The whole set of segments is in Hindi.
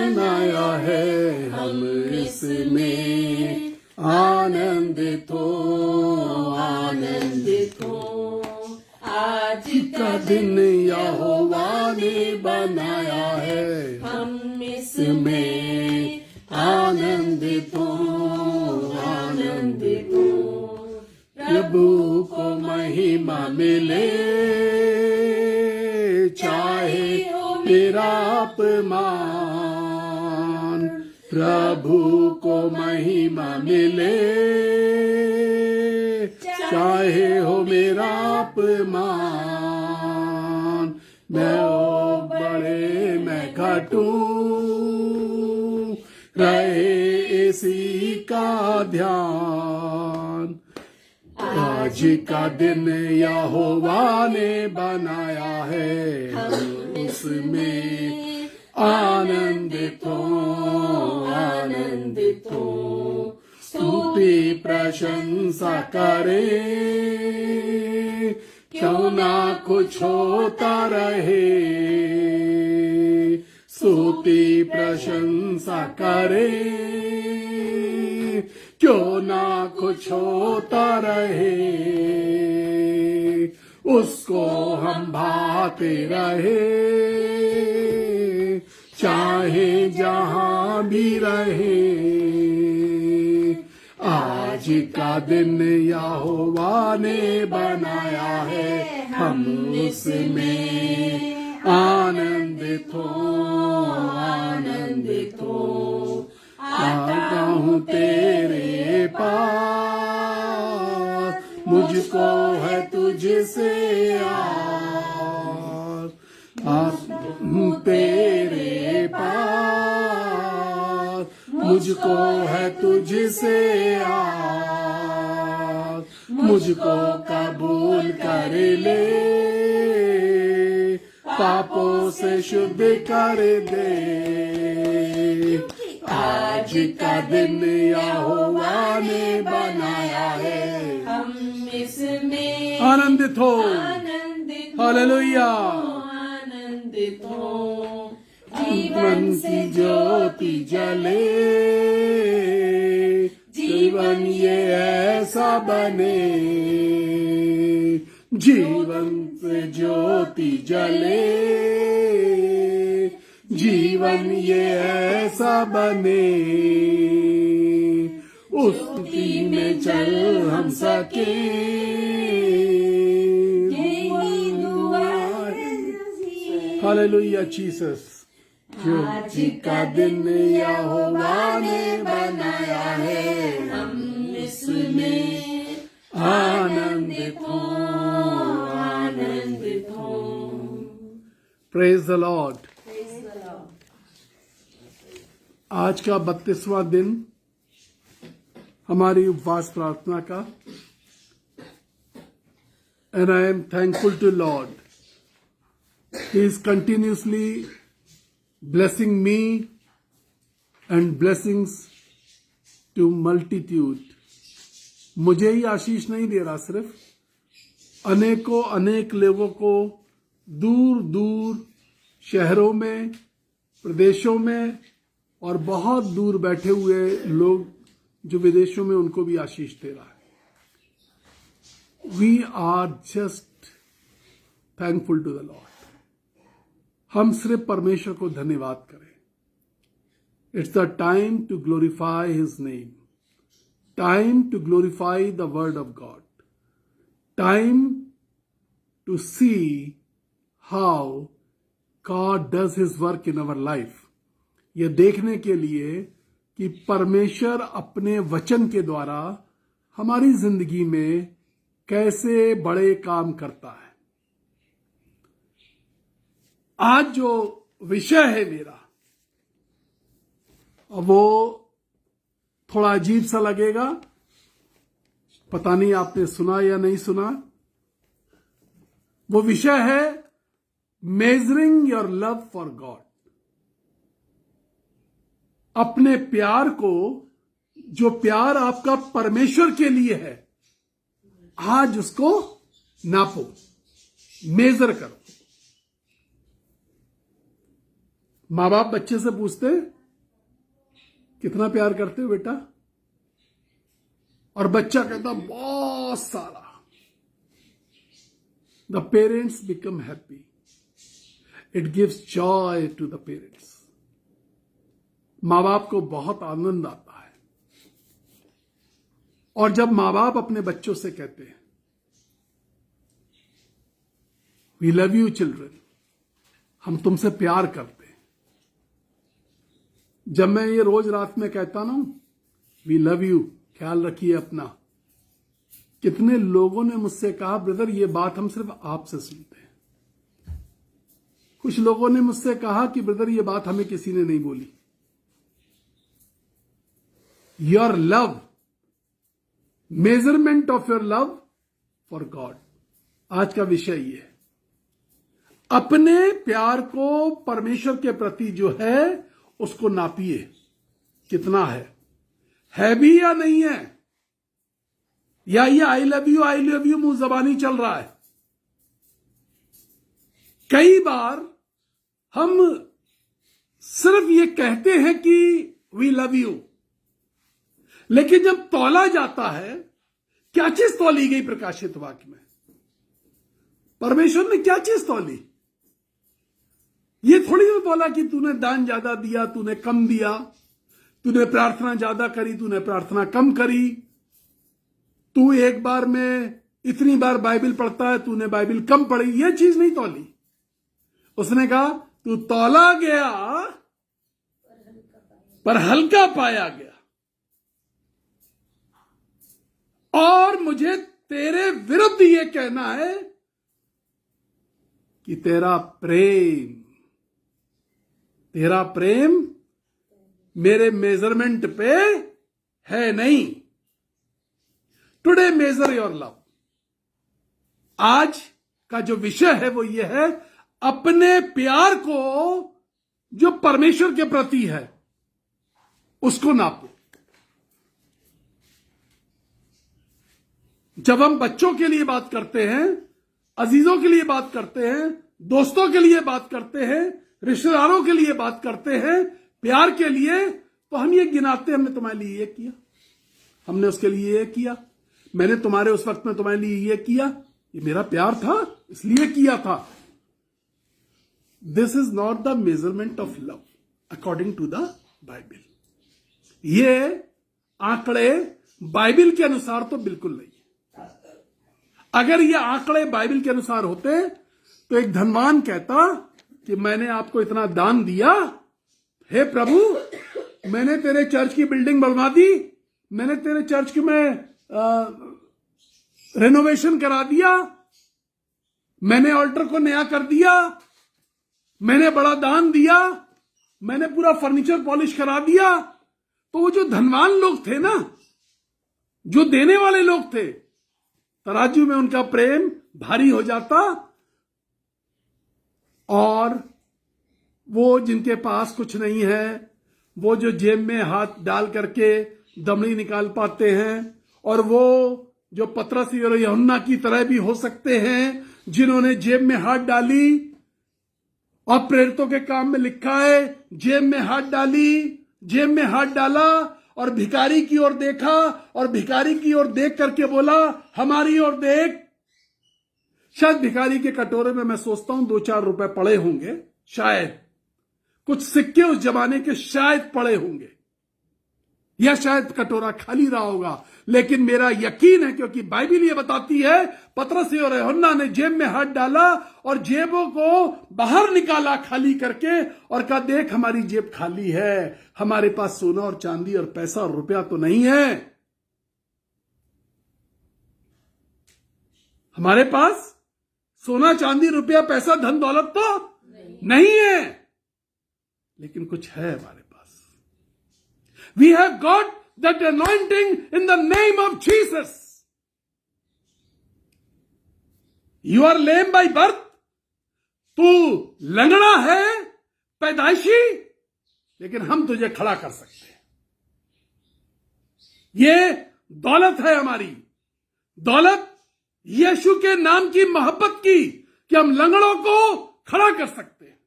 बनाया है, हम इसमें आनंदित हो, आनंदित हो। आज का दिन यहोवा ने बनाया है, हम इसमें आनंदित हो, आनंदित हो। प्रभु को महिमा मिले, चाहे मेरा अपमान। प्रभु को महिमा मिले, चाहे हो मेरा अपमान। मैं ओ बड़े मैं घटूं, रहे इसी का ध्यान। आज का दिन यहोवा ने बनाया है, हम उसमें आनंदित हो, आनंदित हो। स्तुति प्रशंसा करे, क्यों ना कुछ होता रहे। स्तुति प्रशंसा करे, क्यों ना कुछ होता रहे। उसको हम भाते रहे, चाहे जहां भी रहे। आज का दिन यहोवा ने बनाया है, हम इसमें आनंदित हो, आनंदित हो। आता हूँ तेरे पास, मुझको है तुझसे आस। आता हूँ तेरे पास, मुझको है तुझसे आस। मुझको कबूल कर ले, पापों से शुद्ध कर दे। आज का दिन यहोवा ने बनाया है, हम इसमें आनंदित हो, आनंदित हो, हालेलुया, आनंदित हो। जीवन की ज्योति जले, जीवन ये ऐसा बने। जीवन से ज्योति जले, जीवन ये ऐसा बने। उसकी में चल हम सके, हालेलुया जीसस। आज का दिन यहोवा ने बनाया है, हम इसमें आनंदित हो, आनंदित हो। Praise the lord. आज का 32वां दिन हमारी उपवास प्रार्थना का। And I am thankful to lord, he is continuously blessing me and blessings to multitude। मुझे ही आशीष नहीं दे रहा, सिर्फ अनेकों अनेक लोगों को दूर दूर शहरों में, प्रदेशों में और बहुत दूर बैठे हुए लोग जो विदेशों में, उनको भी आशीष दे रहा है। We are just thankful to the Lord. हम सिर्फ परमेश्वर को धन्यवाद करें। It's the time to glorify his name, time to glorify the word of God, time to see how God does his work in our life. ये देखने के लिए कि परमेश्वर अपने वचन के द्वारा हमारी जिंदगी में कैसे बड़े काम करता है। आज जो विषय है मेरा, वो थोड़ा अजीब सा लगेगा, पता नहीं आपने सुना या नहीं सुना। वो विषय है measuring your love for God. अपने प्यार को, जो प्यार आपका परमेश्वर के लिए है, आज उसको नापो, मेजर करो। माँ बाप बच्चे से पूछते कितना प्यार करते हो बेटा, और बच्चा कहता बहुत सारा। The parents become happy, it gives joy to the parents. माँ बाप को बहुत आनंद आता है। और जब माँ बाप अपने बच्चों से कहते हैं वी लव यू चिल्ड्रन, हम तुमसे प्यार करते हैं। जब मैं ये रोज रात में कहता ना वी लव यू, ख्याल रखिए अपना, कितने लोगों ने मुझसे कहा ब्रदर ये बात हम सिर्फ आपसे सुनते हैं। कुछ लोगों ने मुझसे कहा कि ब्रदर ये बात हमें किसी ने नहीं बोली। Your love, measurement of your love for God, आज का विषय ये है। अपने प्यार को परमेश्वर के प्रति जो है उसको नापिए, कितना है भी या नहीं है, या ये आई लव यू मुंह जबानी चल रहा है। कई बार हम सिर्फ ये कहते हैं कि वी लव यू, लेकिन जब तौला जाता है, क्या चीज तौली गई प्रकाशित वाक्य में? परमेश्वर ने क्या चीज तौली? ये थोड़ी ना बोला कि तूने दान ज्यादा दिया, तूने कम दिया, तूने प्रार्थना ज्यादा करी, तूने प्रार्थना कम करी, तू एक बार में इतनी बार बाइबल पढ़ता है, तूने बाइबल कम पढ़ी। ये चीज नहीं तौली। उसने कहा तू तौला गया पर हल्का पाया गया, और मुझे तेरे विरुद्ध ये कहना है कि तेरा प्रेम मेरे मेजरमेंट पे है नहीं। Today major your love. आज का जो विषय है वो ये है, अपने प्यार को जो परमेश्वर के प्रति है उसको नापो। जब हम बच्चों के लिए बात करते हैं, अजीजों के लिए बात करते हैं, दोस्तों के लिए बात करते हैं, रिश्तेदारों के लिए बात करते हैं, प्यार के लिए, तो हम ये गिनाते हैं हमने तुम्हारे लिए ये किया, हमने उसके लिए ये किया, मैंने तुम्हारे उस वक्त में तुम्हारे लिए ये किया, ये मेरा प्यार था इसलिए किया था। This is not the measurement of love according to the Bible. ये आंकड़े बाइबल के अनुसार तो बिल्कुल नहीं। अगर ये आंकड़े बाइबल के अनुसार होते तो एक धनवान कहता कि मैंने आपको इतना दान दिया, हे प्रभु मैंने तेरे चर्च की बिल्डिंग बनवा दी, मैंने तेरे चर्च में रेनोवेशन करा दिया, मैंने ऑल्टर को नया कर दिया, मैंने बड़ा दान दिया, मैंने पूरा फर्नीचर पॉलिश करा दिया। तो वो जो धनवान लोग थे ना, जो देने वाले लोग थे, तराजू में उनका प्रेम भारी हो जाता, और वो जिनके पास कुछ नहीं है, वो जो जेब में हाथ डाल करके दमड़ी निकाल पाते हैं, और वो जो पतरस और यूहन्ना की तरह भी हो सकते हैं जिन्होंने जेब में हाथ डाली, और प्रेरितों के काम में लिखा है जेब में हाथ डाली, जेब में हाथ डाला और भिखारी की ओर देखा, और भिखारी की ओर देख करके बोला हमारी ओर देख। शायद भिखारी के कटोरे में मैं सोचता हूं 2-4 रुपए पड़े होंगे, शायद कुछ सिक्के उस जमाने के शायद पड़े होंगे, या शायद कटोरा खाली रहा होगा। लेकिन मेरा यकीन है, क्योंकि बाइबल ये बताती है, पतरस और यूहन्ना ने जेब में हाथ डाला और जेबों को बाहर निकाला खाली करके, और कहा देख हमारी जेब खाली है, हमारे पास सोना और चांदी और पैसा और रुपया तो नहीं है, हमारे पास सोना चांदी रुपया पैसा धन दौलत तो नहीं है, लेकिन कुछ है हमारे पास। We have got that anointing in the name of Jesus. You are lame by birth, तू लंगड़ा है पैदाइशी, लेकिन हम तुझे खड़ा कर सकते हैं। ये दौलत है हमारी, दौलत यीशु के नाम की मोहब्बत की, कि हम लंगड़ों को खड़ा कर सकते हैं।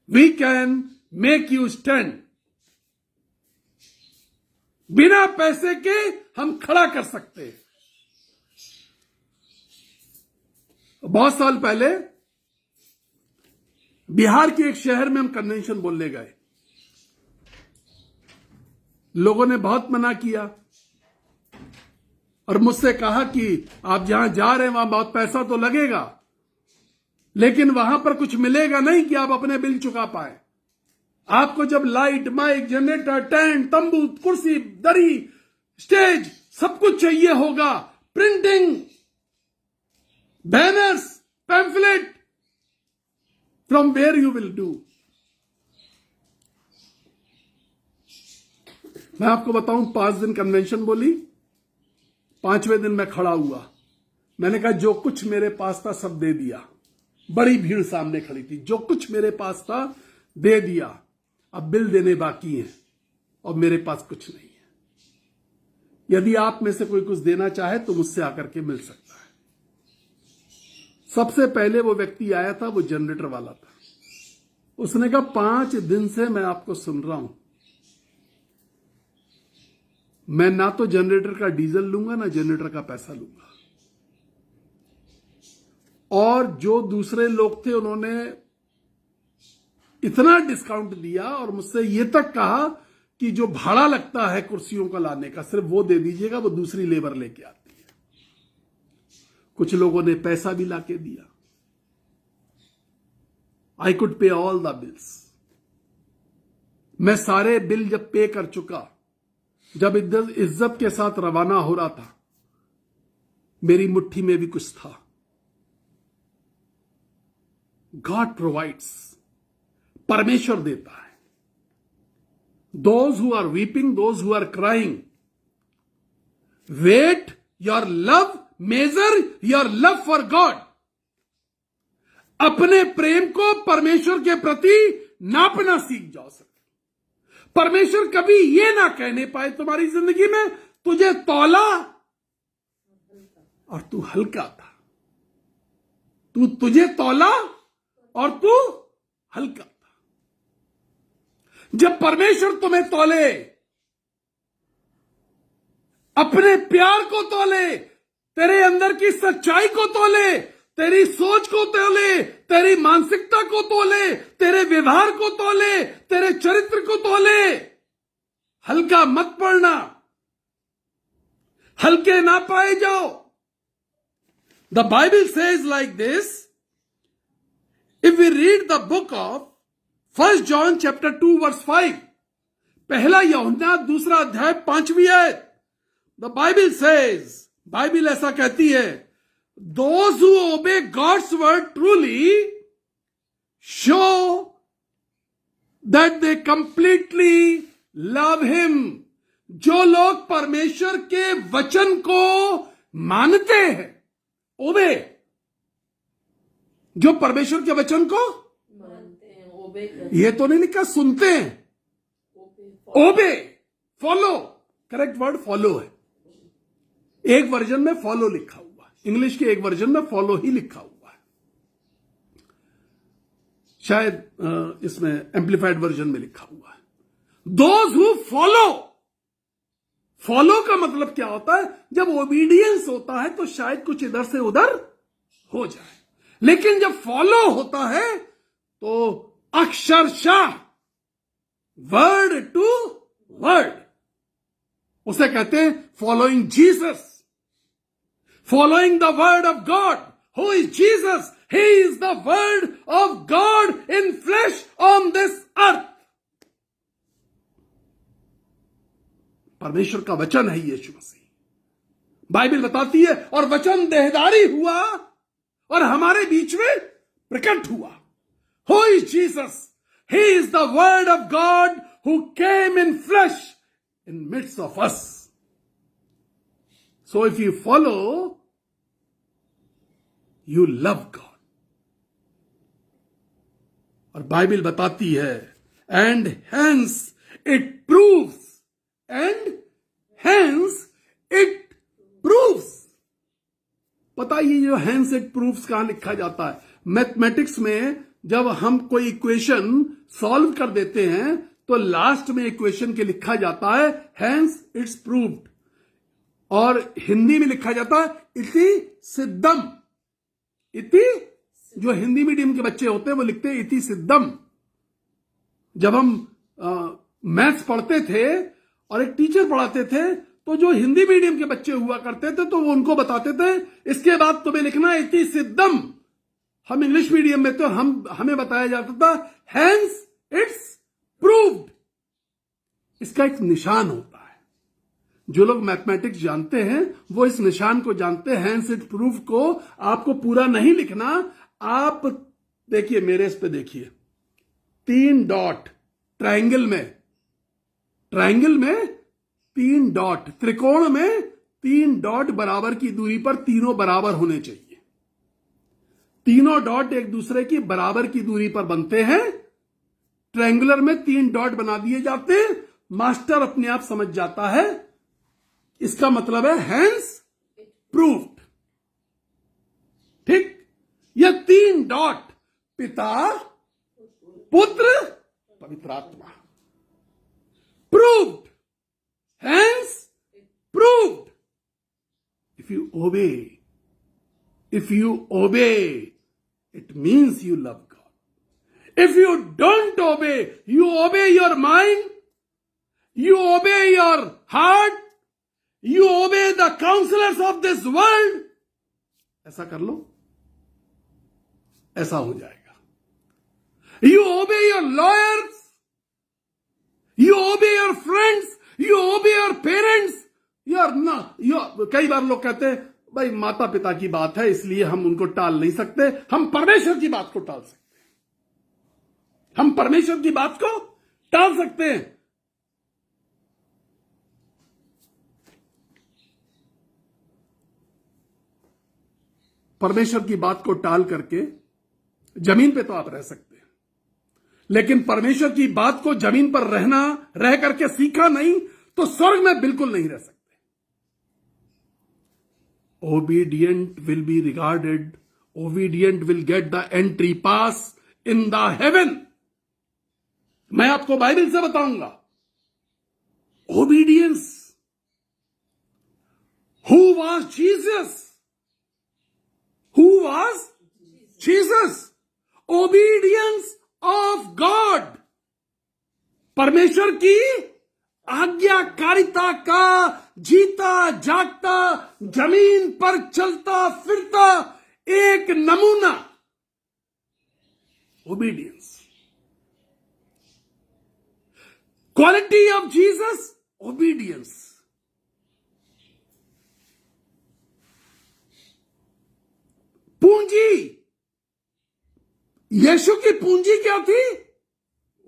We can make you stand. बिना पैसे के हम खड़ा कर सकते हैं। बहुत साल पहले बिहार के एक शहर में हम कन्वेंशन बोलने गए। लोगों ने बहुत मना किया और मुझसे कहा कि आप जहां जा रहे हैं वहां बहुत पैसा तो लगेगा, लेकिन वहां पर कुछ मिलेगा नहीं कि आप अपने बिल चुका पाए। आपको जब लाइट, माइक, जनरेटर, टेंट, तंबू, कुर्सी, दरी, स्टेज सब कुछ चाहिए होगा, printing, banners, pamphlet, from where you will do. मैं आपको बताऊं, 5 दिन कन्वेंशन बोली, 5वें दिन मैं खड़ा हुआ। मैंने कहा जो कुछ मेरे पास था सब दे दिया। बड़ी भीड़ सामने खड़ी थी। जो कुछ मेरे पास था दे दिया, अब बिल देने बाकी हैं और मेरे पास कुछ नहीं है। यदि आप में से कोई कुछ देना चाहे तो मुझसे आकर के मिल सकता है। सबसे पहले वो व्यक्ति आया था, वो जनरेटर वाला था। उसने कहा 5 दिन से मैं आपको सुन रहा हूं, मैं ना तो जनरेटर का डीजल लूंगा ना जनरेटर का पैसा लूंगा। और जो दूसरे लोग थे उन्होंने इतना डिस्काउंट दिया और मुझसे ये तक कहा कि जो भाड़ा लगता है कुर्सियों का लाने का सिर्फ वो दे दीजिएगा, वो दूसरी लेबर लेके आती है। कुछ लोगों ने पैसा भी लाके दिया। आई कुड पे ऑल द बिल्स। मैं सारे बिल जब पे कर चुका, जब इज्जत के साथ रवाना हो रहा था, मेरी मुट्ठी में भी कुछ था। गॉड प्रोवाइड्स, परमेश्वर देता है। Those who are weeping, those who are crying, weight your love, measure your love for God. अपने प्रेम को परमेश्वर के प्रति नापना सीख जाओ। सर, परमेश्वर कभी यह ना कहने पाए तुम्हारी जिंदगी में तुझे तौला और तू हल्का था। तुझे तौला और तू हल्का था। जब परमेश्वर तुम्हें तौले, अपने प्यार को तौले, तेरे अंदर की सच्चाई को तौले, तेरी सोच को तौले, तेरी मानसिकता को तौले, तेरे व्यवहार को तौले, तेरे चरित्र को तौले, हल्का मत पड़ना, हल्के ना पाए जाओ। The Bible says like this, if we read the book of 1 John chapter 2 verse 5, पहला यूहन्ना 2 अध्याय 5वीं आयत, the Bible says, बाइबल ऐसा कहती है, those who obey God's word truly show that they completely love him। जो लोग परमेश्वर के वचन को मानते हैं, ओबे, जो परमेश्वर के वचन को मानते हैं, ओबे, ये तो नहीं लिखा सुनते हैं, ओबे, फॉलो, करेक्ट वर्ड फॉलो है। एक वर्जन में फॉलो लिखा हुआ है, इंग्लिश के एक वर्जन में फॉलो ही लिखा हुआ है, शायद इसमें एम्प्लीफाइड वर्जन में लिखा हुआ है। दोज हु फॉलो, फॉलो का मतलब क्या होता है? जब ओबीडियंस होता है तो शायद कुछ इधर से उधर हो जाए, लेकिन जब फॉलो होता है तो अक्षरशः वर्ड टू वर्ड, उसे कहते हैं following Jesus, following the word of God. Who is Jesus? He is the word of God in flash on this earth. परमेश्वर का वचन है यीशु मसीह। बाइबल बताती है, और वचन देहधारी हुआ और हमारे बीच में प्रकट हुआ। Who is Jesus? He is the word of God who came in flesh in midst of us. So if you follow, you love God. और बाइबल बताती है, and hence it proves, and hence it proves. पता ये जो हेंस इट प्रूव्स कहां लिखा जाता है? मैथमेटिक्स में जब हम कोई इक्वेशन सॉल्व कर देते हैं तो लास्ट में इक्वेशन के लिखा जाता है हैंस इट्स प्रूव्ड, और हिंदी में लिखा जाता है इति सिद्धम। इति, जो हिंदी मीडियम के बच्चे होते हैं वो लिखते हैं इति सिद्धम। जब हम मैथ्स पढ़ते थे और एक टीचर पढ़ाते थे तो जो हिंदी मीडियम के बच्चे हुआ करते थे तो वो उनको बताते थे इसके बाद तुम्हें लिखना है इति सिद्धम। हम इंग्लिश मीडियम में तो हमें बताया जाता था हैंस इट्स प्रूव्ड। इसका एक निशान होता है, जो लोग मैथमेटिक्स जानते हैं वो इस निशान को जानते हैं। हैंस इट प्रूव को आपको पूरा नहीं लिखना। आप देखिए, मेरे इस पे देखिए, 3 डॉट ट्रायंगल में 3 डॉट, त्रिकोण में 3 डॉट बराबर की दूरी पर तीनों बराबर होने चाहिए। तीनों डॉट एक दूसरे की बराबर की दूरी पर बनते हैं। ट्रायंगुलर में 3 डॉट बना दिए जाते हैं। मास्टर अपने आप समझ जाता है इसका मतलब है हैंस प्रूव्ड। ठीक, ये 3 डॉट पिता, पुत्र, पवित्र आत्मा, proved, hence proved. if you obey, it means you love God. If you don't obey, you obey your mind, you obey your heart, you obey the counselors of this world. ऐसा कर लो, ऐसा हो जाएगा। You obey your lawyers, you obey your friends, you obey your parents. कई बार लोग कहते हैं भाई माता पिता की बात है इसलिए हम उनको टाल नहीं सकते। हम परमेश्वर की बात को टाल सकते हैं, हम परमेश्वर की बात को टाल सकते हैं। परमेश्वर की बात को टाल करके जमीन पे तो आप रह सकते हैं, लेकिन परमेश्वर की बात को जमीन पर रह करके सीखा नहीं तो स्वर्ग में बिल्कुल नहीं रह सकते। Obedient will be regarded, obedient will get the entry pass in the heaven. मैं आपको बाइबल से बताऊंगा। Obedience. Who was Jesus? Who was Jesus? Obedience of God. परमेश्वर की आज्ञाकारिता का जीता जागता, जमीन पर चलता फिरता एक नमूना। Obedience. Quality of Jesus, obedience. पूंजी, यीशु की पूंजी क्या थी?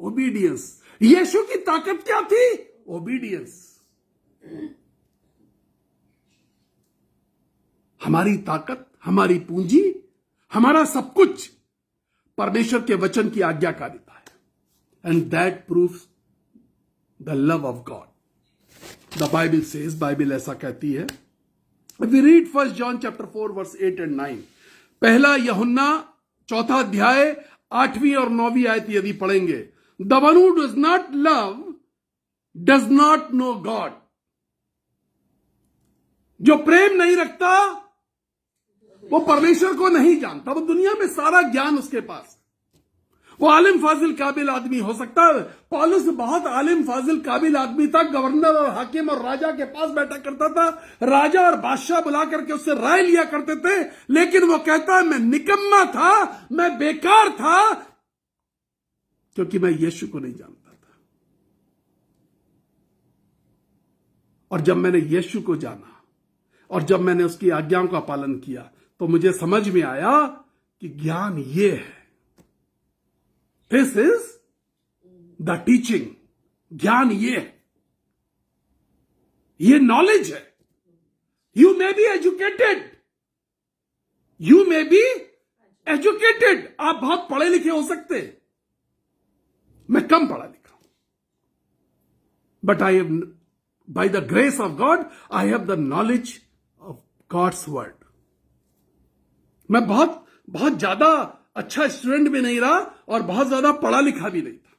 ओबीडियंस। यीशु की ताकत क्या थी? ओबीडियंस। हमारी ताकत, हमारी पूंजी, हमारा सब कुछ परमेश्वर के वचन की आज्ञाकारिता है। And that proves the love of God. The Bible says, Bible ऐसा कहती है। We read 1 John chapter 4 verse 8 and 9। पहला यूहन्ना 4 अध्याय 8वीं और 9वीं आयत यदि पढ़ेंगे, the one who does not love does not know God. जो प्रेम नहीं रखता वो परमेश्वर को नहीं जानता। वो दुनिया में सारा ज्ञान उसके पास, वो आलिम फाजिल काबिल आदमी हो सकता है। पौलुस बहुत आलिम फाजिल काबिल आदमी था। गवर्नर और हाकिम और राजा के पास बैठा करता था। राजा और बादशाह बुला करके उससे राय लिया करते थे, लेकिन वो कहता है मैं निकम्मा था, मैं बेकार था, क्योंकि मैं यीशु को नहीं जानता था। और जब मैंने यीशु को जाना और जब मैंने उसकी आज्ञाओं का पालन किया तो मुझे समझ में आया कि ज्ञान ये है। This is the teaching. ज्ञान ये है, ये नॉलेज है। You may be educated, you may be educated. आप बहुत पढ़े लिखे हो सकते हैं, मैं कम पढ़ा लिखा हूं, but I have, by the grace of God, I have the knowledge of God's word. मैं बहुत ज्यादा अच्छा स्टूडेंट भी नहीं रहा और बहुत ज्यादा पढ़ा लिखा भी नहीं था,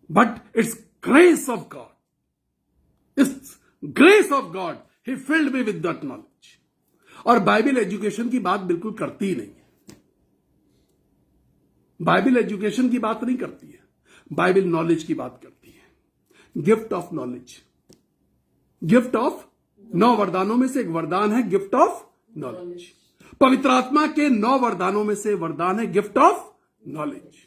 but it's grace of God, it's grace of God he field me with that knowledge. और बाइबल एजुकेशन की बात बिल्कुल करती ही नहीं है, बाइबल एजुकेशन की बात नहीं करती है, बाइबल नॉलेज की बात करती है। Gift of knowledge, gift of 9 वरदानों में से एक वरदान है गिफ्ट ऑफ नॉलेज। पवित्र आत्मा के 9 वरदानों में से वरदान है gift of knowledge.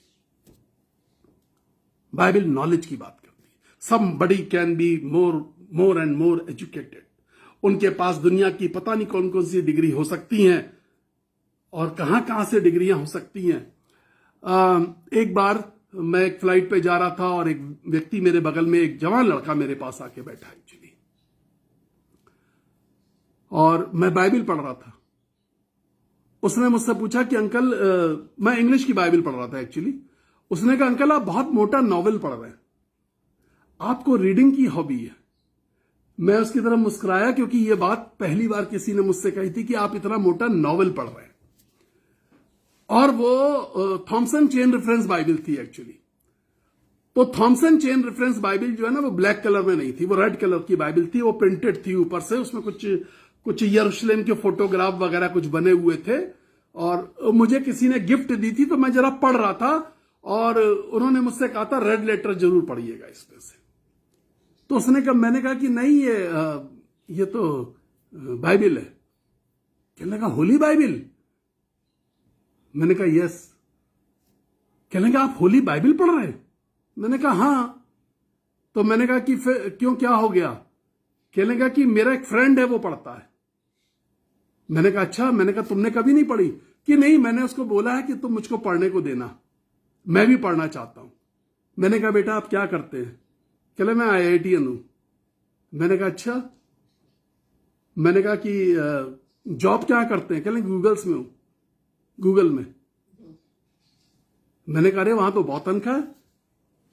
Bible knowledge की बात करती है। Somebody can be more and more educated, उनके पास दुनिया की पता नहीं कौन कौन सी डिग्री हो सकती हैं और कहां कहां से डिग्रियां हो सकती हैं। एक बार मैं एक फ्लाइट पे जा रहा था और एक व्यक्ति मेरे बगल में, एक जवान लड़का मेरे पास आके बैठा एक्चुअली, और मैं बाइबल पढ़ रहा था। उसने मुझसे पूछा कि अंकल, मैं इंग्लिश की बाइबल पढ़ रहा था एक्चुअली। उसने कहा अंकल आप बहुत मोटा नॉवेल पढ़ रहे हैं, आपको रीडिंग की हॉबी है। मैं उसकी तरफ मुस्कुराया क्योंकि यह बात पहली बार किसी ने मुझसे कही थी कि आप इतना मोटा नॉवेल पढ़ रहे हैं। और वो थॉमसन चेन रेफरेंस बाइबल थी एक्चुअली। तो थॉमसन चेन रेफरेंस बाइबल जो है ना, वो ब्लैक कलर में नहीं थी, वो रेड कलर की बाइबल थी। वो प्रिंटेड थी ऊपर से, उसमें कुछ यरूशलेम के फोटोग्राफ वगैरह कुछ बने हुए थे। और मुझे किसी ने गिफ्ट दी थी, तो मैं जरा पढ़ रहा था और उन्होंने मुझसे कहा था रेड लेटर जरूर पढ़िएगा इसमें से। तो उसने कहा, मैंने कहा कि नहीं, ये तो बाइबल है। कहने लगा होली बाइबल? मैंने कहा यस। कहने लगा आप होली बाइबल पढ़ रहे हैं? मैंने कहा हाँ। तो मैंने कहा कि फिर क्यों, क्या हो गया? कहने लगा कि मेरा एक फ्रेंड है वो पढ़ता है। मैंने कहा अच्छा। मैंने कहा तुमने कभी नहीं पढ़ी? कि नहीं, मैंने उसको बोला है कि तुम मुझको पढ़ने को देना, मैं भी पढ़ना चाहता हूं। मैंने कहा बेटा आप क्या करते हैं? कहले मैं IITian हूं। मैंने कहा अच्छा। मैंने कहा कि जॉब क्या करते हैं? कहले गूगल्स में हूं, गूगल में। मैंने कहा अरे वहां तो बहुत तनख्वाह है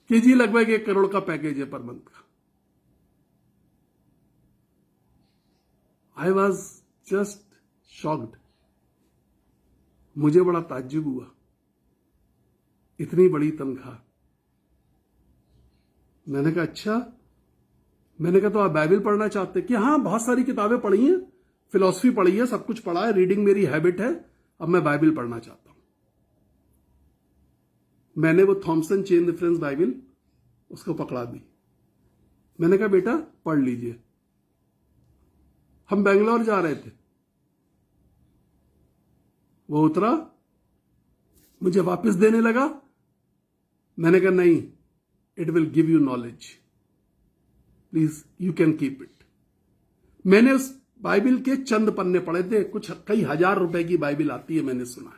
कि जी लगभग 1 करोड़ का पैकेज है पर मंथ का। आई वॉज जस्ट शॉक्ड, मुझे बड़ा ताज्जुब हुआ, इतनी बड़ी तनख्वाह। मैंने कहा अच्छा। मैंने कहा तो आप बाइबल पढ़ना चाहते? कि हाँ, बहुत सारी किताबें पढ़ी हैं, फिलॉसफी पढ़ी है, सब कुछ पढ़ा है, रीडिंग मेरी हैबिट है, अब मैं बाइबल पढ़ना चाहता हूं। मैंने वो थॉमसन चेन रेफरेंस बाइबल उसको पकड़ा दी। मैंने कहा बेटा पढ़ लीजिए। हम बेंगलोर जा रहे थे, वो उतरा, मुझे वापस देने लगा। मैंने कहा नहीं, it will give you knowledge, please you can keep it. मैंने उस बाइबल के चंद पन्ने पढ़े थे, कुछ कई हजार रुपए की बाइबल आती है, मैंने सुना है।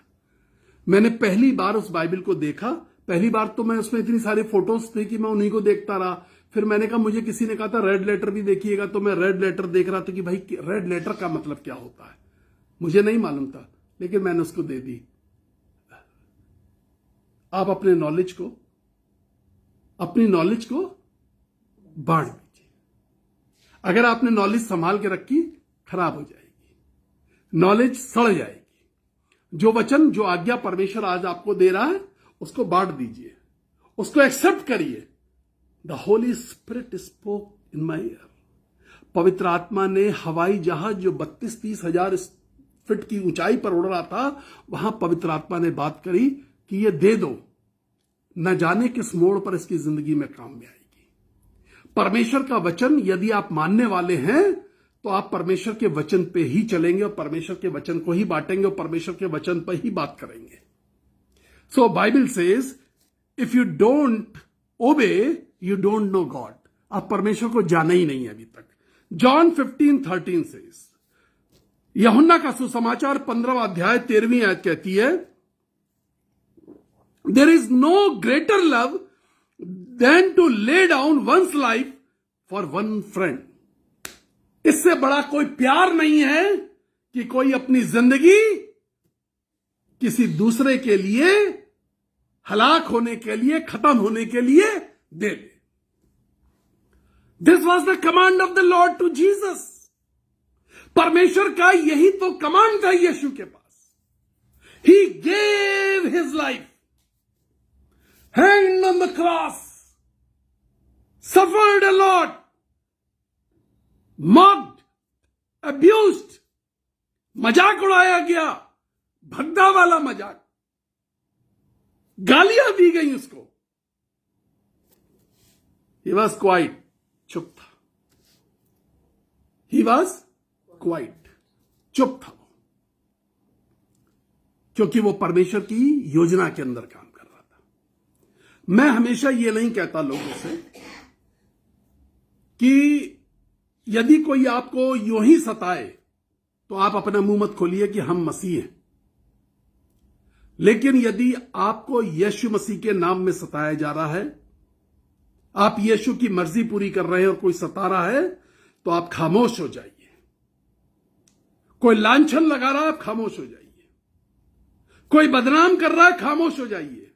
मैंने पहली बार उस बाइबल को देखा। पहली बार तो मैं उसमें इतनी सारी फोटोज थी कि मैं उन्हीं को देखता रहा। फिर मैंने कहा, मुझे किसी ने कहा था रेड लेटर भी देखिएगा, तो मैं रेड लेटर देख रहा था कि भाई रेड लेटर का मतलब क्या होता है, मुझे नहीं मालूम था, लेकिन मैंने उसको दे दी। आप अपनी नॉलेज को बांट दीजिए। अगर आपने नॉलेज संभाल के रखी, खराब हो जाएगी, नॉलेज सड़ जाएगी। जो वचन, जो आज्ञा परमेश्वर आज आपको दे रहा है, उसको बांट दीजिए, उसको एक्सेप्ट करिए। The Holi spirit spoke in my year. पवित्र आत्मा ने हवाई जहाज जो 32-30 हजार फीट की ऊंचाई पर उड़ रहा था, वहां पवित्र आत्मा ने बात करी कि ये दे दो, न जाने किस मोड़ पर इसकी जिंदगी में काम में आएगी। परमेश्वर का वचन यदि आप मानने वाले हैं, तो आप परमेश्वर के वचन पे ही चलेंगे और परमेश्वर के वचन को ही बांटेंगे और परमेश्वर के वचन पर ही बात करेंगे। So Bible says, if you don't obey, you don't know God. आप परमेश्वर को जाना ही नहीं है अभी तक। जॉन 15:13 सेज, यूहन्ना का सुसमाचार 15वां अध्याय 13वीं आयत कहती है, there is no greater love than to lay down one's life for one friend. इससे बड़ा कोई प्यार नहीं है कि कोई अपनी जिंदगी किसी दूसरे के लिए, हलाक होने के लिए, खत्म होने के लिए दे दे। This was the command of the Lord to Jesus. परमेश्वर का यही तो कमांड था यीशु के पास। He gave his life, hanged on the cross, suffered a lot, mocked, abused, मजाक उड़ाया गया, भद्दा वाला मजाक, गालियां दी गई उसको. He was quiet, चुप था. He was quiet, चुप था वो, क्योंकि वो परमेश्वर की योजना के अंदर काम कर रहा था. मैं हमेशा ये नहीं कहता लोगों से कि यदि कोई आपको यूं ही सताए तो आप अपना मुंह मत खोलिए कि हम मसीह हैं. लेकिन यदि आपको यीशु मसीह के नाम में सताया जा रहा है, आप यीशु की मर्जी पूरी कर रहे हैं और कोई सता रहा है, तो आप खामोश हो जाइए. कोई लांछन लगा रहा है, आप खामोश हो जाइए. कोई बदनाम कर रहा है, खामोश हो जाइए.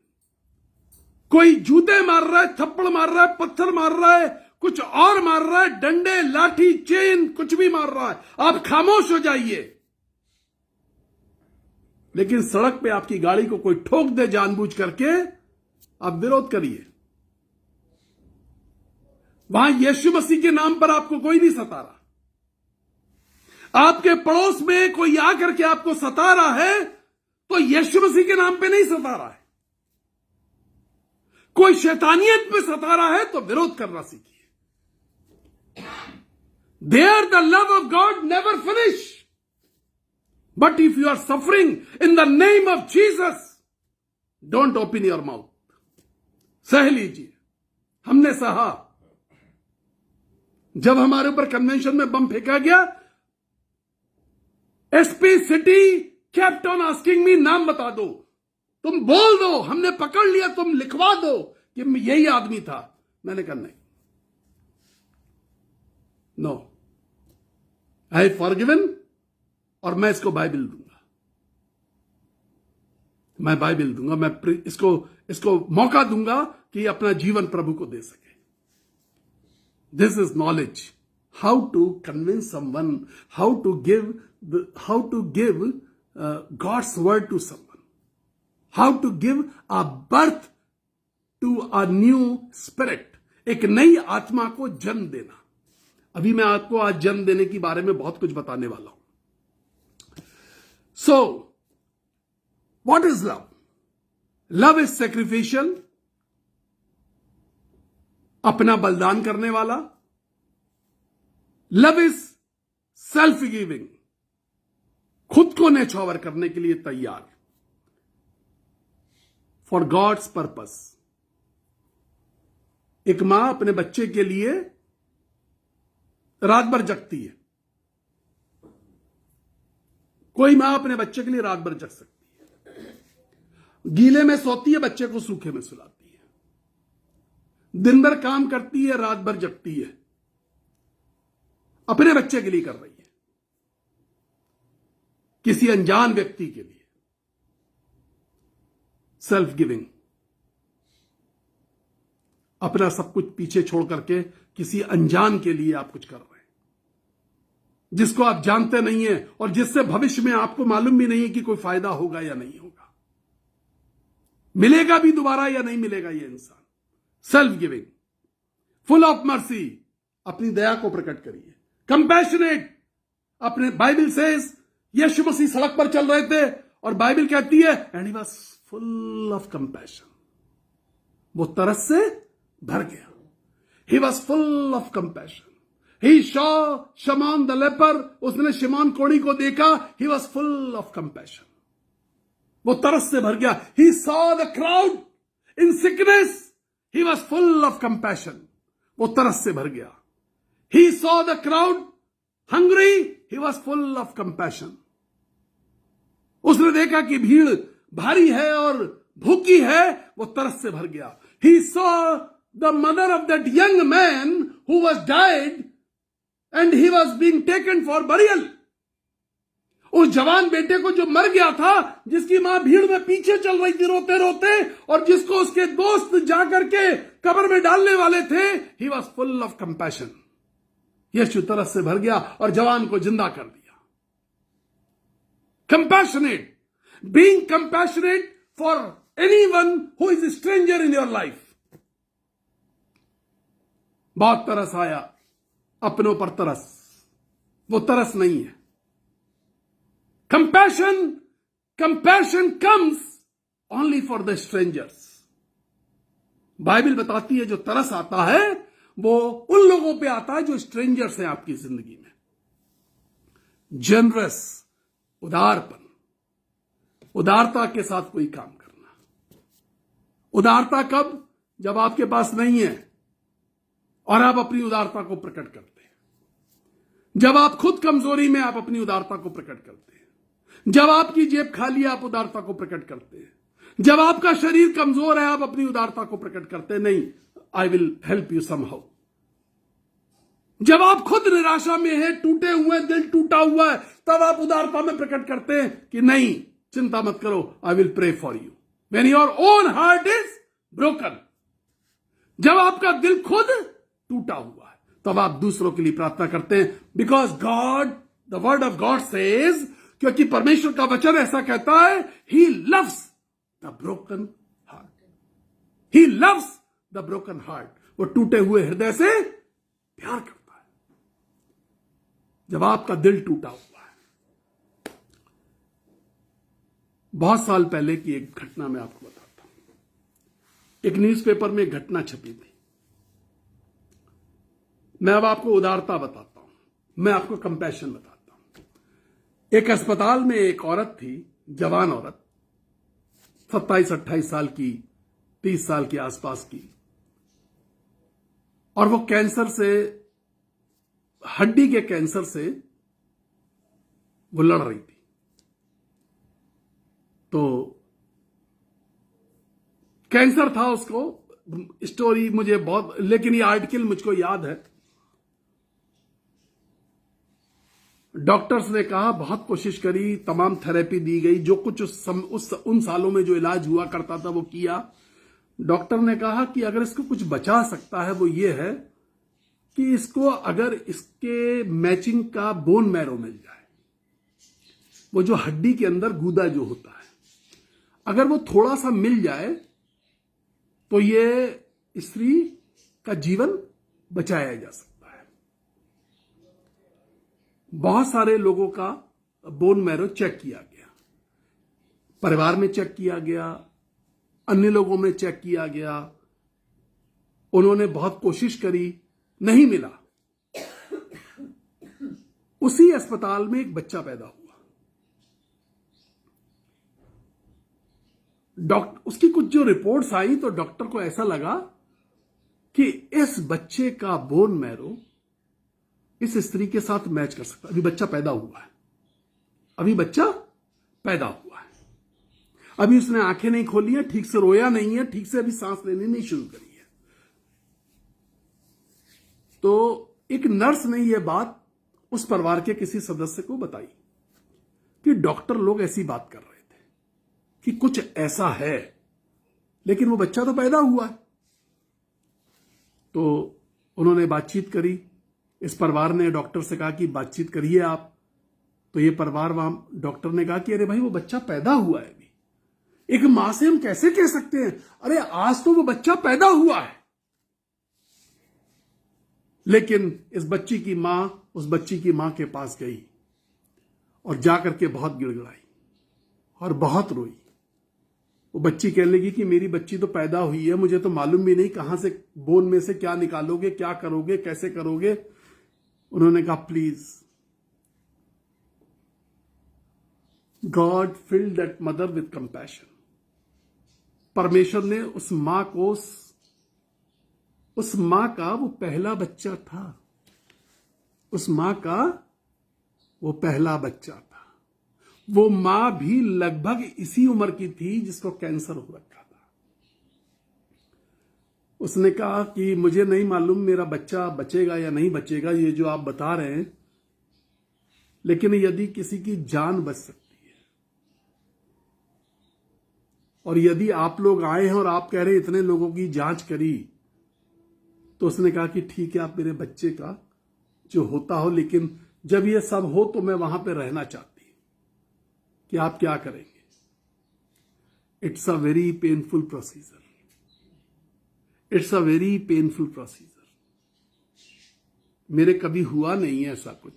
कोई जूते मार रहा है, थप्पड़ मार रहा है, पत्थर मार रहा है, कुछ और मार रहा है, डंडे, लाठी, चेन, कुछ भी मार रहा है, आप खामोश हो जाइए. लेकिन सड़क पे आपकी गाड़ी को कोई ठोक दे जानबूझ करके, आप विरोध करिए. वहां यीशु मसीह के नाम पर आपको कोई नहीं सता रहा. आपके पड़ोस में कोई आकर के आपको सता रहा है तो यीशु मसीह के नाम पे नहीं सता रहा है. कोई शैतानियत पे सता रहा है तो विरोध करना सीखिए. There the love of God never finish. But if you are suffering in the name of Jesus, don't open your mouth. सह लीजिए. हमने सहा. जब हमारे ऊपर कन्वेंशन में बम फेंका गया, SP city kept on asking me, नाम बता दो, तुम बोल दो, हमने पकड़ लिया, तुम लिखवा दो कि यही आदमी था. मैंने कहा नहीं, नो, आई फॉरगिवन, और मैं इसको बाइबल दूंगा. मैं बाइबल दूंगा. मैं इसको मौका दूंगा कि अपना जीवन प्रभु को दे सके. This is knowledge. How to convince someone, how to give God's word to someone, how to give a birth to a new spirit, एक नई आत्मा को जन्म देना. अभी मैं आपको आज जन्म देने के बारे में बहुत कुछ बताने वाला हूं. So, what is love? Love is sacrificial, अपना बलिदान करने वाला. लव इज सेल्फ गिविंग, खुद को न्यौछावर करने के लिए तैयार. For God's purpose. एक मां अपने बच्चे के लिए रात भर जगती है. कोई मां अपने बच्चे के लिए रात भर जग सकती है. गीले में सोती है, बच्चे को सूखे में सुलाती है. दिन भर काम करती है, रात भर जगती है, अपने बच्चे के लिए कर रही है, किसी अनजान व्यक्ति के लिए. सेल्फ गिविंग, अपना सब कुछ पीछे छोड़ करके किसी अनजान के लिए आप कुछ कर रहे हैं, जिसको आप जानते नहीं है और जिससे भविष्य में आपको मालूम भी नहीं है कि कोई फायदा होगा या नहीं होगा, मिलेगा भी दोबारा या नहीं मिलेगा ये इंसान. Self giving. Full of mercy, अपनी दया को प्रकट करिए. कंपैशनेट, अपने बाइबल सेज यीशु मसीह सड़क पर चल रहे थे और बाइबल कहती है and he was full of compassion, वो तरस से भर गया. He was full of compassion. He saw शमौन द लेपर, उसने शिमोन कोढ़ी को देखा. He was full of compassion, वो तरस से भर गया. He saw the crowd in sickness. He was full of compassion, वो तरस से भर गया. He saw the crowd hungry. He was full of compassion. उसने देखा कि भीड़ भारी है और भूखी है, वो तरस से भर गया. He saw the mother of that young man who was died and he was being taken for burial. उस जवान बेटे को जो मर गया था, जिसकी मां भीड़ में पीछे चल रही थी रोते रोते, और जिसको उसके दोस्त जाकर के कब्र में डालने वाले थे. He was full of compassion. यीशु तरस से भर गया और जवान को जिंदा कर दिया. Compassionate. being compassionate for anyone who is a stranger in your life. बहुत तरस आया, अपनों पर तरस, वो तरस नहीं है. Compassion comes only for the strangers. Bible बताती है जो तरस आता है वो उन लोगों पे आता है जो स्ट्रेंजर्स हैं आपकी जिंदगी में. जनरस, उदारता के साथ कोई काम करना. उदारता कब? जब आपके पास नहीं है और आप अपनी उदारता को प्रकट करते हैं. जब आप खुद कमजोरी में आप अपनी उदारता को प्रकट करते हैं. जब आपकी जेब खाली है आप उदारता को प्रकट करते हैं. जब आपका शरीर कमजोर है आप अपनी उदारता को प्रकट करते हैं. नहीं, I will help you somehow. जब आप खुद निराशा में हैं, टूटे हुए, दिल टूटा हुआ है, तब आप उदारता में प्रकट करते हैं कि नहीं, चिंता मत करो, I will pray for you. When your own heart is broken, जब आपका दिल खुद टूटा हुआ है, तब आप दूसरों के लिए प्रार्थना करते हैं. Because God, the word of God says, क्योंकि परमेश्वर का वचन ऐसा कहता है, he loves the broken heart. He loves the broken heart. वो टूटे हुए हृदय से प्यार करता है. जब आपका दिल टूटा हुआ है. बहुत साल पहले की एक घटना मैं आपको बताता हूं. एक न्यूज़पेपर में एक घटना छपी थी. मैं अब आपको उदारता बताता हूं, मैं आपको कंपैशन बताता हूं. एक अस्पताल में एक औरत थी, जवान औरत, 27-28 साल की, 30 साल के आसपास की, और वो कैंसर से, हड्डी के कैंसर से वो लड़ रही थी. तो कैंसर था उसको, स्टोरी मुझे बहुत, लेकिन ये आर्टिकल मुझको याद है. डॉक्टर्स ने कहा, बहुत कोशिश करी, तमाम थेरेपी दी गई, जो कुछ उन सालों में जो इलाज हुआ करता था वो किया. डॉक्टर ने कहा कि अगर इसको कुछ बचा सकता है वो ये है कि इसको अगर इसके मैचिंग का बोन मैरो मिल जाए, वो जो हड्डी के अंदर गूदा जो होता है, अगर वो थोड़ा सा मिल जाए तो ये स्त्री का जीवन बचाया जा सकता है. बहुत सारे लोगों का बोन मैरो चेक किया गया, परिवार में चेक किया गया, अन्य लोगों में चेक किया गया. उन्होंने बहुत कोशिश करी, नहीं मिला. उसी अस्पताल में एक बच्चा पैदा हुआ. डॉक्टर, उसकी कुछ जो रिपोर्ट्स आई तो डॉक्टर को ऐसा लगा कि इस बच्चे का बोन मैरो इस स्त्री के साथ मैच कर सकता. अभी बच्चा पैदा हुआ है, अभी बच्चा पैदा हुआ है, अभी उसने आंखें नहीं खोली है, ठीक से रोया नहीं है, ठीक से अभी सांस लेनी नहीं शुरू करी है. तो एक नर्स ने यह बात उस परिवार के किसी सदस्य को बताई कि डॉक्टर लोग ऐसी बात कर रहे थे कि कुछ ऐसा है, लेकिन वो बच्चा तो पैदा हुआ है. तो उन्होंने बातचीत करी. इस परिवार ने डॉक्टर से कहा कि बातचीत करिए आप. तो ये परिवार, वहां डॉक्टर ने कहा कि अरे भाई, वो बच्चा पैदा हुआ है. अभी एक मां से हम कैसे कह सकते हैं, अरे आज तो वो बच्चा पैदा हुआ है. लेकिन इस बच्ची की मां उस बच्ची की मां के पास गई और जाकर के बहुत गिड़गिड़ाई और बहुत रोई. वो बच्ची कहने लगी कि मेरी बच्ची तो पैदा हुई है, मुझे तो मालूम भी नहीं कहां से बोन में से क्या निकालोगे, क्या करोगे, कैसे करोगे. उन्होंने कहा, please. God field that mother with compassion. परमेश्वर ने उस मां को, उस मां का वो पहला बच्चा था, उस मां का वो पहला बच्चा था. वो मां भी लगभग इसी उम्र की थी जिसको कैंसर हो रखा था. उसने कहा कि मुझे नहीं मालूम मेरा बच्चा बचेगा या नहीं बचेगा, ये जो आप बता रहे हैं, लेकिन यदि किसी की जान बच सकती है, और यदि आप लोग आए हैं और आप कह रहे हैं इतने लोगों की जांच करी, तो उसने कहा कि ठीक है, आप मेरे बच्चे का जो होता हो, लेकिन जब ये सब हो तो मैं वहां पे रहना चाहती हूं कि आप क्या करेंगे. It's a very painful procedure. It's a very painful procedure. मेरे कभी हुआ नहीं है ऐसा कुछ,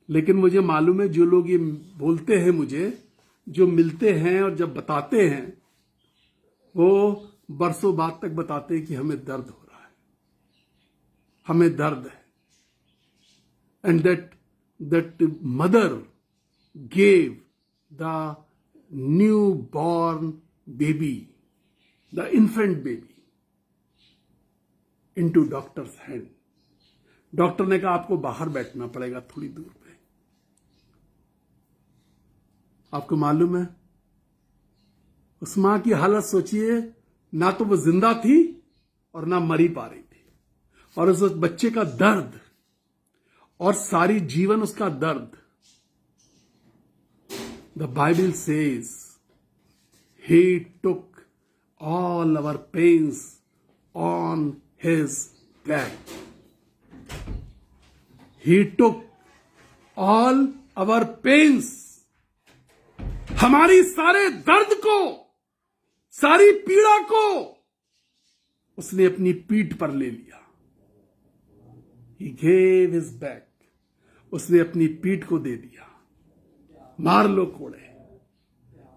लेकिन मुझे मालूम है जो लोग ये बोलते हैं, मुझे जो मिलते हैं और जब बताते हैं, वो बरसों बाद तक बताते हैं कि हमें दर्द हो रहा है, हमें दर्द है. And that mother gave the new born baby, the infant baby, into doctors hand. Doctor ने कहा आपको बाहर बैठना पड़ेगा थोड़ी दूर पे. आपको मालूम है उस मां की हालत सोचिए, ना तो वो जिंदा थी और ना मरी पा रही थी, और उस बच्चे का दर्द और सारी जीवन उसका दर्द. The Bible says he took all our pains on his back. He took all our pains, हमारी सारे दर्द को, सारी पीड़ा को उसने अपनी पीठ पर ले लिया. He gave his back, उसने अपनी पीठ को दे दिया. मार लो कोड़े,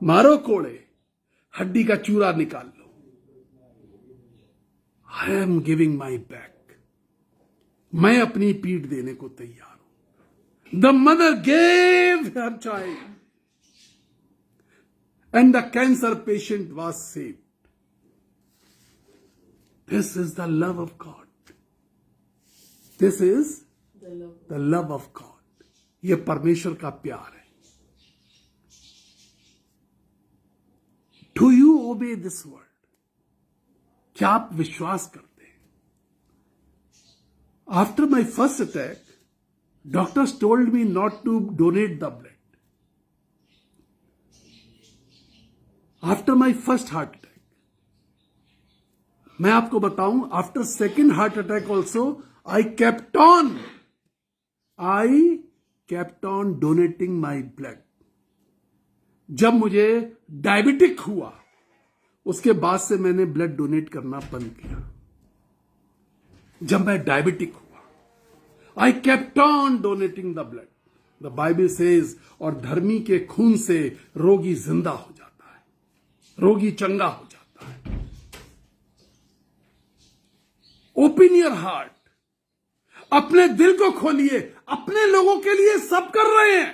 मारो कोड़े, हड्डी का चूरा निकाल लो. I am giving my back, मैं अपनी पीठ देने को तैयार हूं. The mother gave her child and the cancer patient was saved. This is the love of God. This is the love of God. ये परमेश्वर का प्यार है. Do you obey this word? क्या आप विश्वास करते? After my first attack, doctors told me not to donate the blood. After my first heart attack, मैं आपको बताऊं, after second heart attack also, I kept on donating my blood. जब मुझे डायबिटिक हुआ, उसके बाद से मैंने ब्लड डोनेट करना बंद किया. जब मैं डायबिटिक हुआ, I kept on donating the blood. The Bible says, और धर्मी के खून से रोगी जिंदा हो जाता है, रोगी चंगा हो जाता है. ओपन योर हार्ट, अपने दिल को खोलिए. अपने लोगों के लिए सब कर रहे हैं.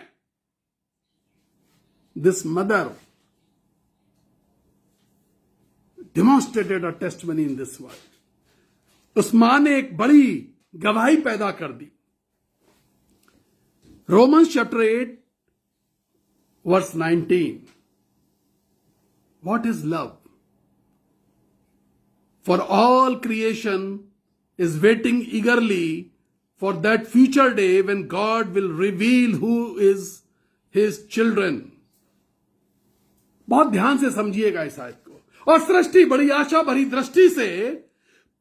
This mother demonstrated a testimony in this world. उस मां ने एक बड़ी गवाही पैदा कर दी. Romans chapter 8 verse 19. What is love? For all creation is waiting eagerly for that future day when God will reveal who is his children. बहुत ध्यान से समझिएगा इस आयत को. और सृष्टि बड़ी आशा भरी दृष्टि से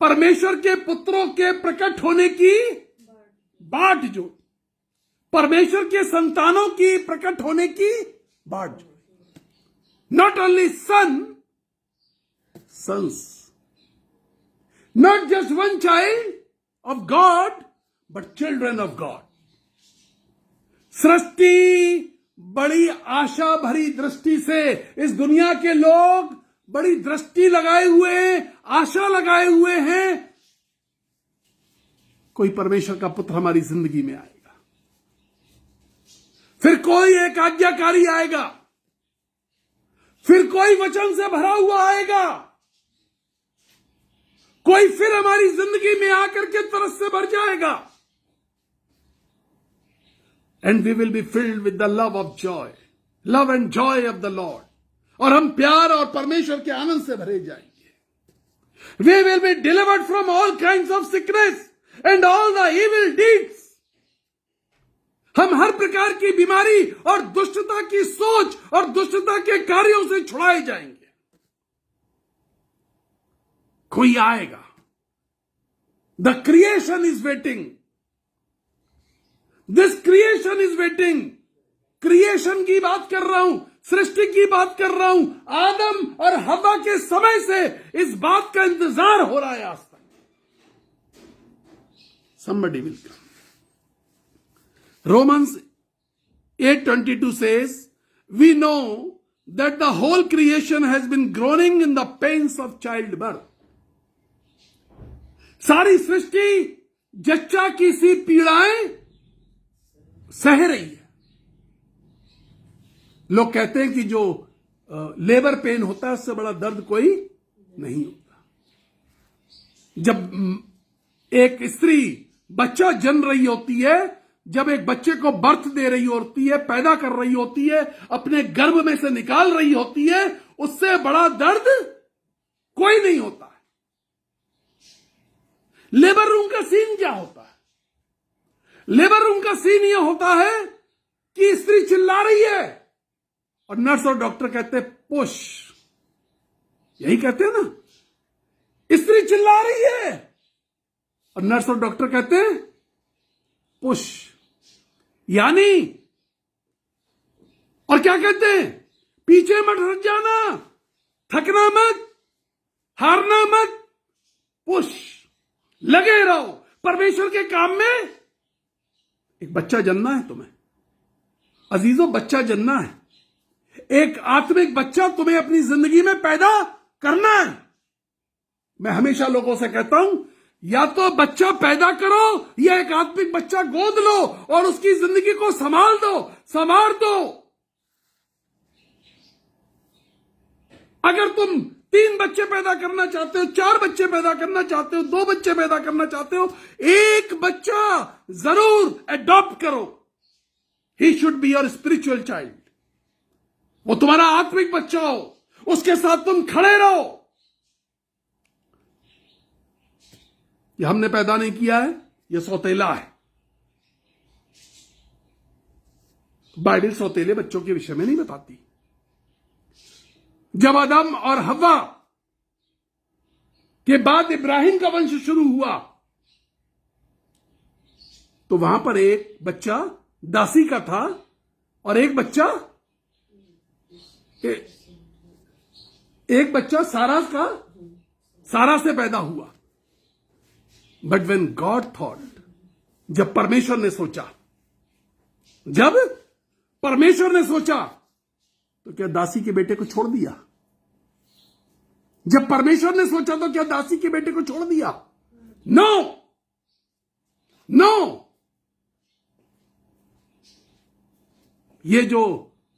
परमेश्वर के पुत्रों के प्रकट होने की बाट जो, परमेश्वर के संतानों की प्रकट होने की बाट जो. Not only sons, not just one child of God, but children of God. सृष्टि बड़ी आशा भरी दृष्टि से, इस दुनिया के लोग बड़ी दृष्टि लगाए हुए हैं, आशा लगाए हुए हैं, कोई परमेश्वर का पुत्र हमारी जिंदगी में आएगा. फिर कोई एक आज्ञाकारी आएगा, फिर कोई वचन से भरा हुआ आएगा, कोई फिर हमारी जिंदगी में आकर के तरस से भर जाएगा. And we will be filled with the love of joy, love and joy of the Lord. और हम प्यार और परमेश्वर के आनंद से भरे जाएंगे. We will be delivered from all kinds of sickness and all the evil deeds. हम हर प्रकार की बीमारी और दुष्टता की सोच और दुष्टता के कार्यों से छुड़ाए जाएंगे. कोई आएगा. The creation is waiting. This creation is waiting. Creation की बात कर रहा हूं. सृष्टि की बात कर रहा हूं। आदम और हवा के समय से इस बात का इंतजार हो रहा है आज तक। Somebody will come. Romans 8:22 says, we know that the whole creation has been groaning in the pains of childbirth. सारी सृष्टि जच्चा की सी पीड़ाएं सह रही है। लोग कहते हैं कि जो लेबर पेन होता है उससे बड़ा दर्द कोई नहीं होता। जब एक स्त्री बच्चा जन्म रही होती है, जब एक बच्चे को बर्थ दे रही होती है, पैदा कर रही होती है, अपने गर्भ में से निकाल रही होती है, उससे बड़ा दर्द कोई नहीं होता है। लेबर रूम का सीन क्या होता है? लेबर रूम का सीन यह होता है कि स्त्री चिल्ला रही है और नर्स और डॉक्टर कहते हैं पुश। यही कहते हैं ना, स्त्री चिल्ला रही है और नर्स और डॉक्टर कहते हैं पुश। यानी और क्या कहते हैं? पीछे मत हट जाना, थकना मत, हारना मत, पुश, लगे रहो परमेश्वर के काम में। एक बच्चा जन्ना है तुम्हें अजीजों, बच्चा जन्ना है। एक आत्मिक बच्चा तुम्हें अपनी जिंदगी में पैदा करना है। मैं हमेशा लोगों से कहता हूं, या तो बच्चा पैदा करो या एक आत्मिक बच्चा गोद लो और उसकी जिंदगी को संभाल दो, संवार दो। अगर तुम 3 बच्चे पैदा करना चाहते हो, 4 बच्चे पैदा करना चाहते हो, 2 बच्चे पैदा करना चाहते हो, एक बच्चा जरूर एडॉप्ट करो। He should be your spiritual child. वो तुम्हारा आत्मिक बच्चा हो, उसके साथ तुम खड़े रहो। ये हमने पैदा नहीं किया है, ये सौतेला है। बाइबल सौतेले बच्चों के विषय में नहीं बताती। जब आदम और हव्वा के बाद इब्राहिम का वंश शुरू हुआ तो वहां पर एक बच्चा दासी का था और एक बच्चा सारा से पैदा हुआ। बट वेन गॉड थॉट, जब परमेश्वर ने सोचा तो क्या दासी के बेटे को छोड़ दिया? जब परमेश्वर ने सोचा तो क्या दासी के बेटे को छोड़ दिया? नो। ये जो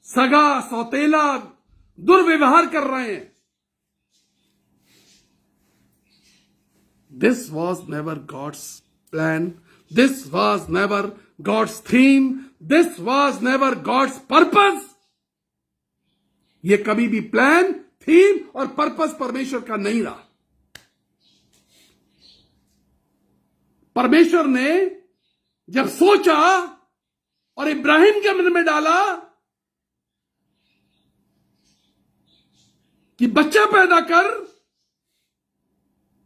सगा सौतेला दुर्व्यवहार कर रहे हैं, this was never God's plan, this was never God's theme, this was never God's purpose. ये कभी भी प्लान, थीम और पर्पस परमेश्वर का नहीं रहा। परमेश्वर ने जब सोचा और इब्राहिम के मन में डाला कि बच्चा पैदा कर,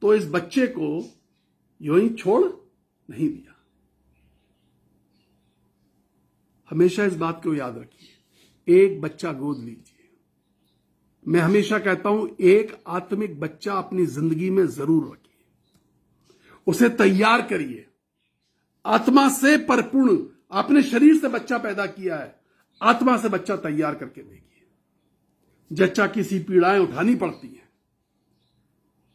तो इस बच्चे को यूं ही छोड़ नहीं दिया। हमेशा इस बात को याद रखिए, एक बच्चा गोद लीजिए। मैं हमेशा कहता हूं, एक आत्मिक बच्चा अपनी जिंदगी में जरूर रखिए, उसे तैयार करिए। आत्मा से परिपूर्ण, आपने शरीर से बच्चा पैदा किया है, आत्मा से बच्चा तैयार करके देखिए। जच्चा की सी पीड़ाएं उठानी पड़ती हैं।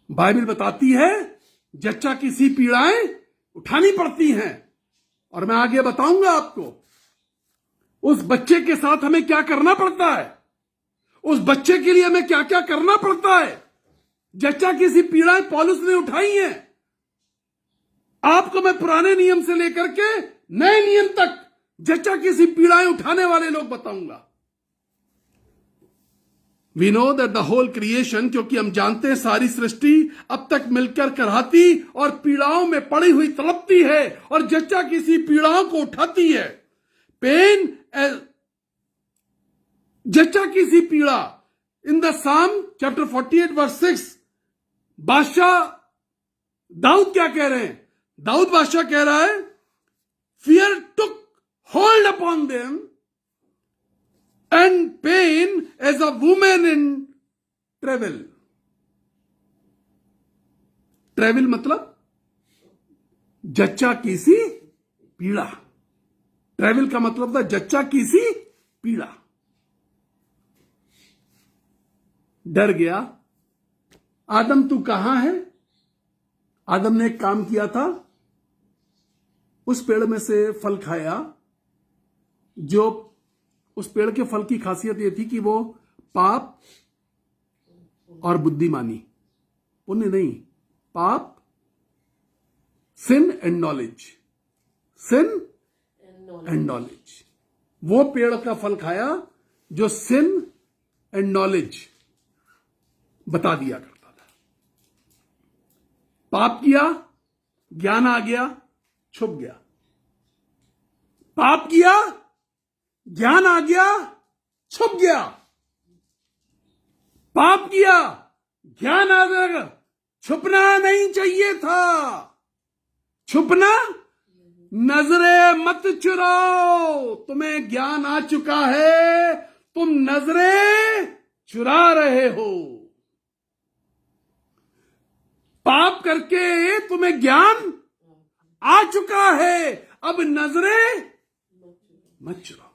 बाइबल बताती है जच्चा की सी पीड़ाएं उठानी पड़ती हैं। और मैं आगे बताऊंगा आपको उस बच्चे के साथ हमें क्या करना पड़ता है, उस बच्चे के लिए हमें क्या क्या करना पड़ता है। जच्चा की सी पीड़ाएं पौलुस ने उठाई हैं। आपको मैं पुराने नियम से लेकर के नए नियम तक जच्चा की सी पीड़ाएं उठाने वाले लोग बताऊंगा। We know that the whole creation, क्योंकि हम जानते हैं सारी सृष्टि अब तक मिलकर कराहती और पीड़ाओं में पड़ी हुई तड़पती है और जच्चा किसी पीड़ाओं को उठाती है। पेन, जच्चा किसी पीड़ा। इन द साम चैप्टर 48 वर्स 6, बादशाह दाऊद क्या कह रहे हैं? दाऊद बादशाह कह रहा है, fear took hold upon them and pain as a woman in travel. Travel मतलब जच्चा की सी पीड़ा। ट्रेवल का मतलब था जच्चा की सी पीड़ा। डर गया। आदम तू कहां है? आदम ने एक काम किया था, उस पेड़ में से फल खाया। जो उस पेड़ के फल की खासियत यह थी कि वो पाप और बुद्धिमानी, पुण्य नहीं, पाप, sin and knowledge, sin and knowledge. वो पेड़ का फल खाया जो सिन एंड नॉलेज बता दिया करता था। पाप किया, ज्ञान आ गया, छुप गया। पाप किया, ज्ञान आ गया, छुप गया। पाप किया, ज्ञान आ गया, छुपना नहीं चाहिए था। छुपना, नजरें मत चुराओ। तुम्हें ज्ञान आ चुका है, तुम नजरें चुरा रहे हो। पाप करके तुम्हें ज्ञान आ चुका है, अब नजरें मत चुराओ।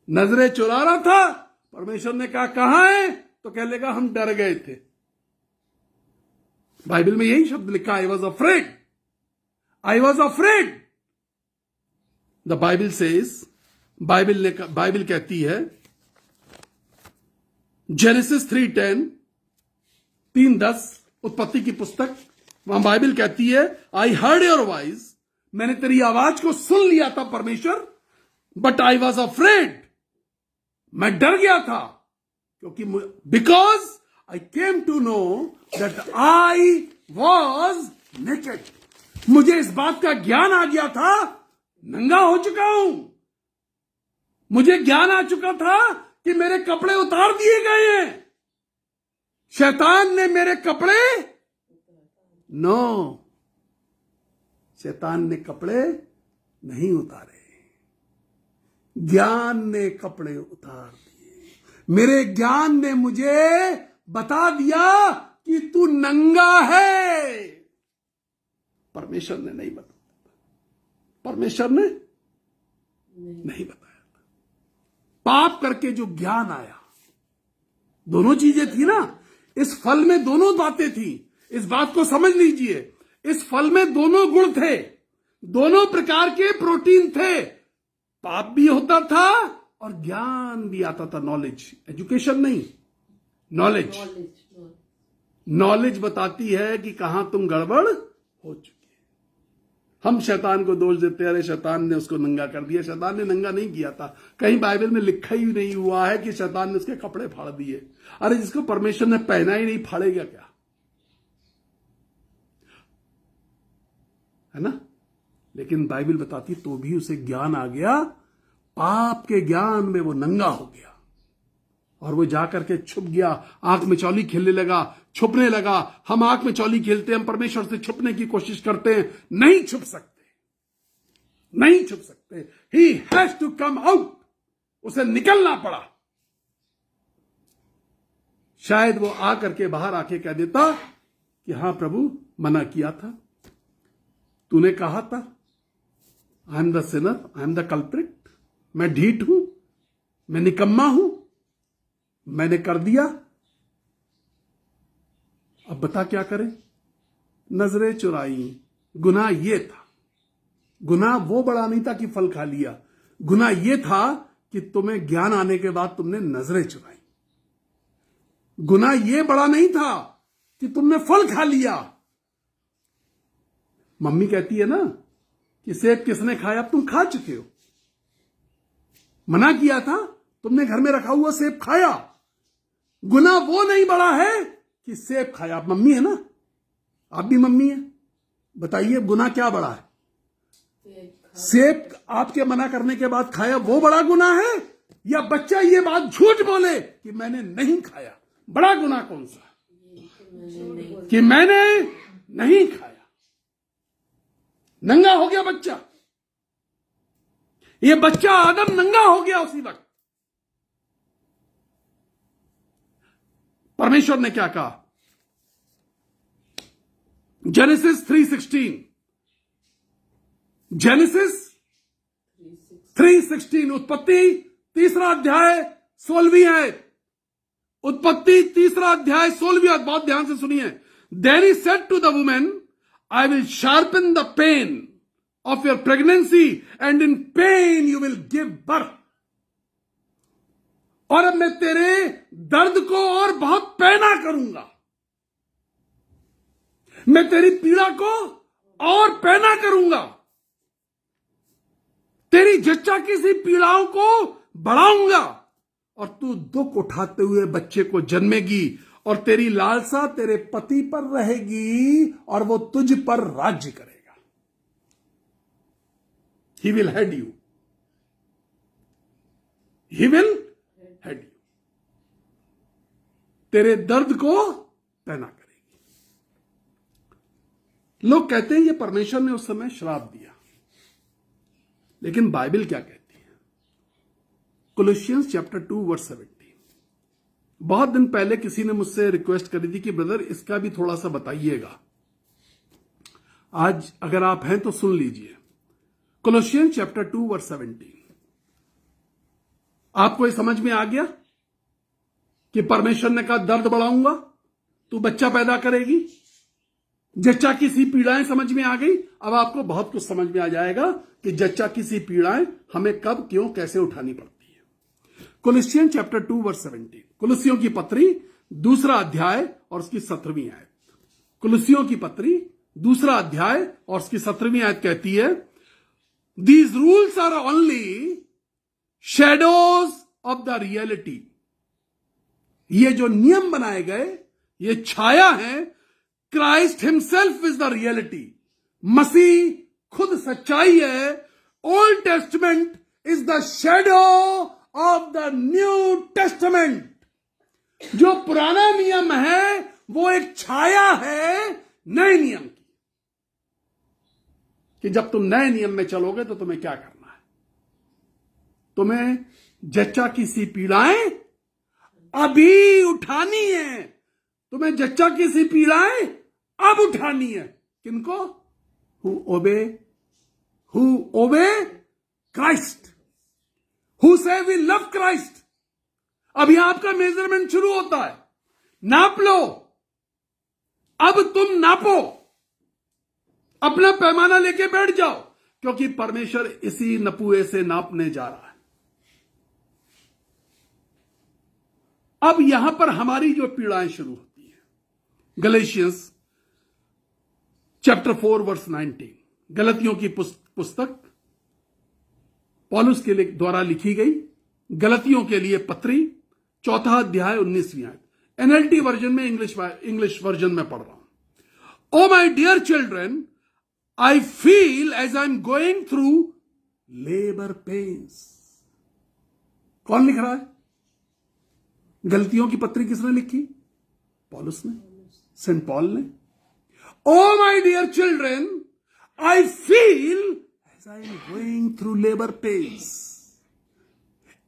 नजरें चुरा रहा था, परमेश्वर ने कहा कहां है? तो कह लेगा हम डर गए थे। बाइबल में यही शब्द लिखा, I was afraid, I was afraid. The Bible says, Bible कहती है, जेनेसिस 3:10, 3:10, उत्पत्ति की पुस्तक, वहां बाइबल कहती है, आई हर्ड योर वॉइस, मैंने तेरी आवाज को सुन लिया था परमेश्वर, बट आई वॉज अफ्रेड, मैं डर गया था, क्योंकि because I came to know that I was naked. मुझे इस बात का ज्ञान आ गया था, नंगा हो चुका हूं। मुझे ज्ञान आ चुका था कि मेरे कपड़े उतार दिए गए हैं। शैतान ने मेरे कपड़े, नो, शैतान ने कपड़े नहीं उतारे, ज्ञान ने कपड़े उतार दिए। मेरे ज्ञान ने मुझे बता दिया कि तू नंगा है। परमेश्वर ने नहीं बताया, परमेश्वर ने नहीं बताया। पाप करके जो ज्ञान आया, दोनों चीजें थी ना, इस फल में दोनों बातें थी। इस बात को समझ लीजिए, इस फल में दोनों गुण थे, दोनों प्रकार के प्रोटीन थे। पाप भी होता था और ज्ञान भी आता था, नॉलेज, एजुकेशन नहीं, नॉलेज। नॉलेज बताती है कि कहां तुम गड़बड़ हो चुकी है। हम शैतान को दोष देते हैं, अरे शैतान ने उसको नंगा कर दिया। शैतान ने नंगा नहीं किया था। कहीं बाइबल में लिखा ही नहीं हुआ है कि शैतान ने उसके कपड़े फाड़ दिए। अरे जिसको परमेश्वर ने पहना ही नहीं, फाड़ेगा क्या? है ना? लेकिन बाइबल बताती तो भी उसे ज्ञान आ गया, पाप के ज्ञान में वो नंगा हो गया और वो जाकर के छुप गया। आंख में चौली खेलने लगा, छुपने लगा। हम आंख में चौली खेलते हैं, हम परमेश्वर से छुपने की कोशिश करते हैं, नहीं छुप सकते, नहीं छुप सकते। He has to come out, उसे निकलना पड़ा। शायद वो आकर के बाहर आके कह देता कि हां प्रभु, मना किया था, तूने कहा था, I am the Sinner, I am the culprit, मैं ढीठ हूं, मैं निकम्मा हूं, मैंने कर दिया, अब बता क्या करें? नजरें चुराई। गुनाह ये था, गुनाह वो बड़ा नहीं था कि फल खा लिया, गुनाह ये था कि तुम्हें ज्ञान आने के बाद तुमने नजरें चुराई। गुनाह ये बड़ा नहीं था कि तुमने फल खा लिया। मम्मी कहती है ना कि सेब किसने खाया, अब तुम खा चुके हो। मना किया था, तुमने घर में रखा हुआ सेब खाया। गुनाह वो नहीं बड़ा है कि सेब खाया। आप मम्मी है ना, आप भी मम्मी है, बताइए गुनाह क्या बड़ा है? सेब आपके मना करने के बाद खाया, वो बड़ा गुनाह है, या बच्चा ये बात झूठ बोले कि मैंने नहीं खाया? बड़ा गुनाह कौन सा है? कि मैंने नहीं खाया। नंगा हो गया बच्चा, ये बच्चा आदम नंगा हो गया उसी वक्त। परमेश्वर ने क्या कहा? जेनेसिस 3:16, जेनेसिस 3:16, उत्पत्ति 3 अध्याय 16वीं आयत, उत्पत्ति 3 अध्याय 16वीं आयत, बहुत ध्यान से सुनिए। Then he said to the women, I will sharpen the pain of your pregnancy and in pain you will give birth. और अब मैं तेरे दर्द को और बहुत पैना करूंगा, मैं तेरी पीड़ा को और पैना करूंगा, तेरी जच्चा की सी पीड़ाओं को बढ़ाऊंगा, और तू दुख उठाते हुए बच्चे को जन्मेगी, और तेरी लालसा तेरे पति पर रहेगी और वो तुझ पर राज्य करेगा। He will head you, he will head you, तेरे दर्द को पैना करेगी। लोग कहते हैं ये परमेश्वर ने उस समय श्राप दिया, लेकिन बाइबल क्या कहती है? कोलोसियंस चैप्टर 2:17। बहुत दिन पहले किसी ने मुझसे रिक्वेस्ट करी थी कि ब्रदर इसका भी थोड़ा सा बताइएगा। आज अगर आप हैं तो सुन लीजिए। कोलोसियंस चैप्टर 2:17। आपको ये समझ में आ गया कि परमेश्वर ने कहा दर्द बढ़ाऊंगा, तू बच्चा पैदा करेगी, जच्चा की सी पीड़ाएं समझ में आ गई। अब आपको बहुत कुछ समझ में आ जाएगा कि जच्चा की सी पीड़ाएं हमें कब, क्यों, कैसे उठानी पड़ती है। कोलोसियंस चैप्टर 2:17, कुलुसियों की पत्री 2 अध्याय और उसकी 17वीं आयत। कुलुसियों की पत्री 2 अध्याय और उसकी 17वीं आयत कहती है, these rules are only shadows of the reality. ये जो नियम बनाए गए ये छाया है, Christ himself is the reality. मसीह खुद सच्चाई है। Old Testament is the shadow of the New Testament. जो पुराना नियम है वो एक छाया है नए नियम की, कि जब तुम नए नियम में चलोगे तो तुम्हें क्या करना है? तुम्हें जच्चा की सी पीड़ाएं अभी उठानी है। तुम्हें जच्चा की सी पीड़ाएं अब उठानी है। किनको? हु ओबे क्राइस्ट, हु से वी लव क्राइस्ट। अभी आपका मेजरमेंट शुरू होता है। नाप लो, अब तुम नापो, अपना पैमाना लेके बैठ जाओ, क्योंकि परमेश्वर इसी नपुए से नापने जा रहा है। अब यहां पर हमारी जो पीड़ाएं शुरू होती है, गलेशियंस चैप्टर 4:19, गलतियों की पुस्तक पौलुस के द्वारा लिखी गई गलतियों के लिए पत्री 4 अध्याय 19वीं आयत। एनएलटी वर्जन में, इंग्लिश वर्जन में पढ़ रहा हूं। Oh my dear children, I feel as I am going through labour pains. कौन लिख रहा है? गलतियों की पत्री किसने लिखी? पौलुस ने, सेंट पॉल ने। Oh my dear children, I feel as I am going through labour pains.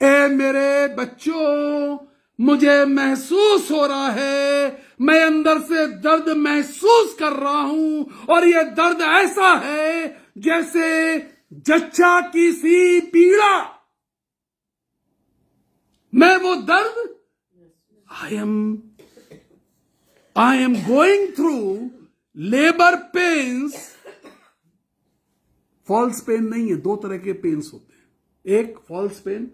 ए मेरे बच्चों, मुझे महसूस हो रहा है, मैं अंदर से दर्द महसूस कर रहा हूं, और यह दर्द ऐसा है जैसे जच्चा की सी पीड़ा। मैं वो दर्द, I am going through labour pains. False pain नहीं है, 2 तरह के पेन्स होते हैं। एक फॉल्स पेन,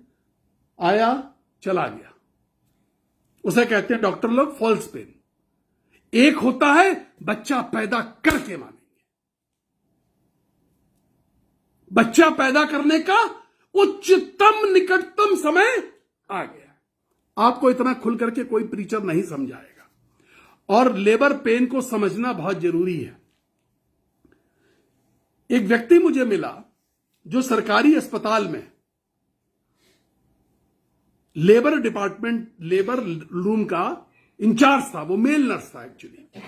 आया चला गया, उसे कहते हैं डॉक्टर लोग फॉल्स पेन। एक होता है बच्चा पैदा करके मानेंगे, बच्चा पैदा करने का उच्चतम निकटतम समय आ गया। आपको इतना खुल करके कोई प्रीचर नहीं समझाएगा, और लेबर पेन को समझना बहुत जरूरी है। एक व्यक्ति मुझे मिला जो सरकारी अस्पताल में लेबर डिपार्टमेंट, लेबर रूम का इंचार्ज था। वो मेल नर्स था एक्चुअली।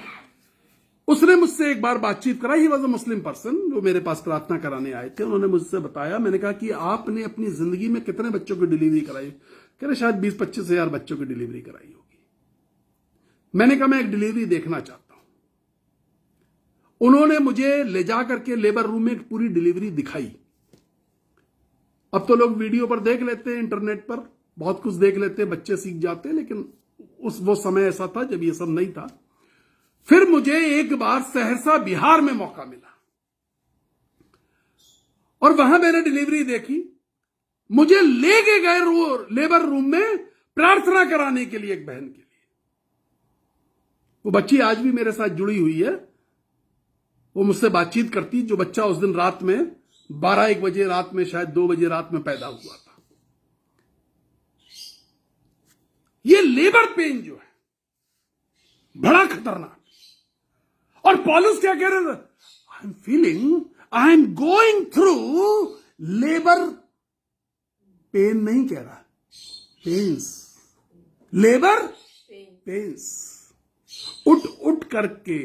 उसने मुझसे एक बार बातचीत कराई। He was a Muslim person, वो मेरे पास प्रार्थना कराने आए थे। उन्होंने मुझसे बताया, मैंने कहा कि आपने अपनी जिंदगी में कितने बच्चों की डिलीवरी कराई? कह रहे शायद 20-25 हजार बच्चों की डिलीवरी कराई होगी। मैंने कहा मैं एक डिलीवरी देखना चाहता हूं। उन्होंने मुझे ले जा करके लेबर रूम में एक पूरी डिलीवरी दिखाई। अब तो लोग वीडियो पर देख लेते हैं, इंटरनेट पर बहुत कुछ देख लेते हैं, बच्चे सीख जाते हैं, लेकिन वो समय ऐसा था जब ये सब नहीं था। फिर मुझे एक बार सहरसा बिहार में मौका मिला और वहां मैंने डिलीवरी देखी। मुझे ले के गए लेबर रूम में प्रार्थना कराने के लिए एक बहन के लिए। वो बच्ची आज भी मेरे साथ जुड़ी हुई है, वो मुझसे बातचीत करती, जो बच्चा उस दिन रात में 12-1 बजे रात में, शायद 2 बजे रात में पैदा हुआ था। ये लेबर पेन जो है बड़ा खतरनाक। और पॉलुस क्या कह रहे थे? आई am feeling, I am going through labour pain, नहीं कह रहा, पेन्स, लेबर पेन्स। उठ उठ करके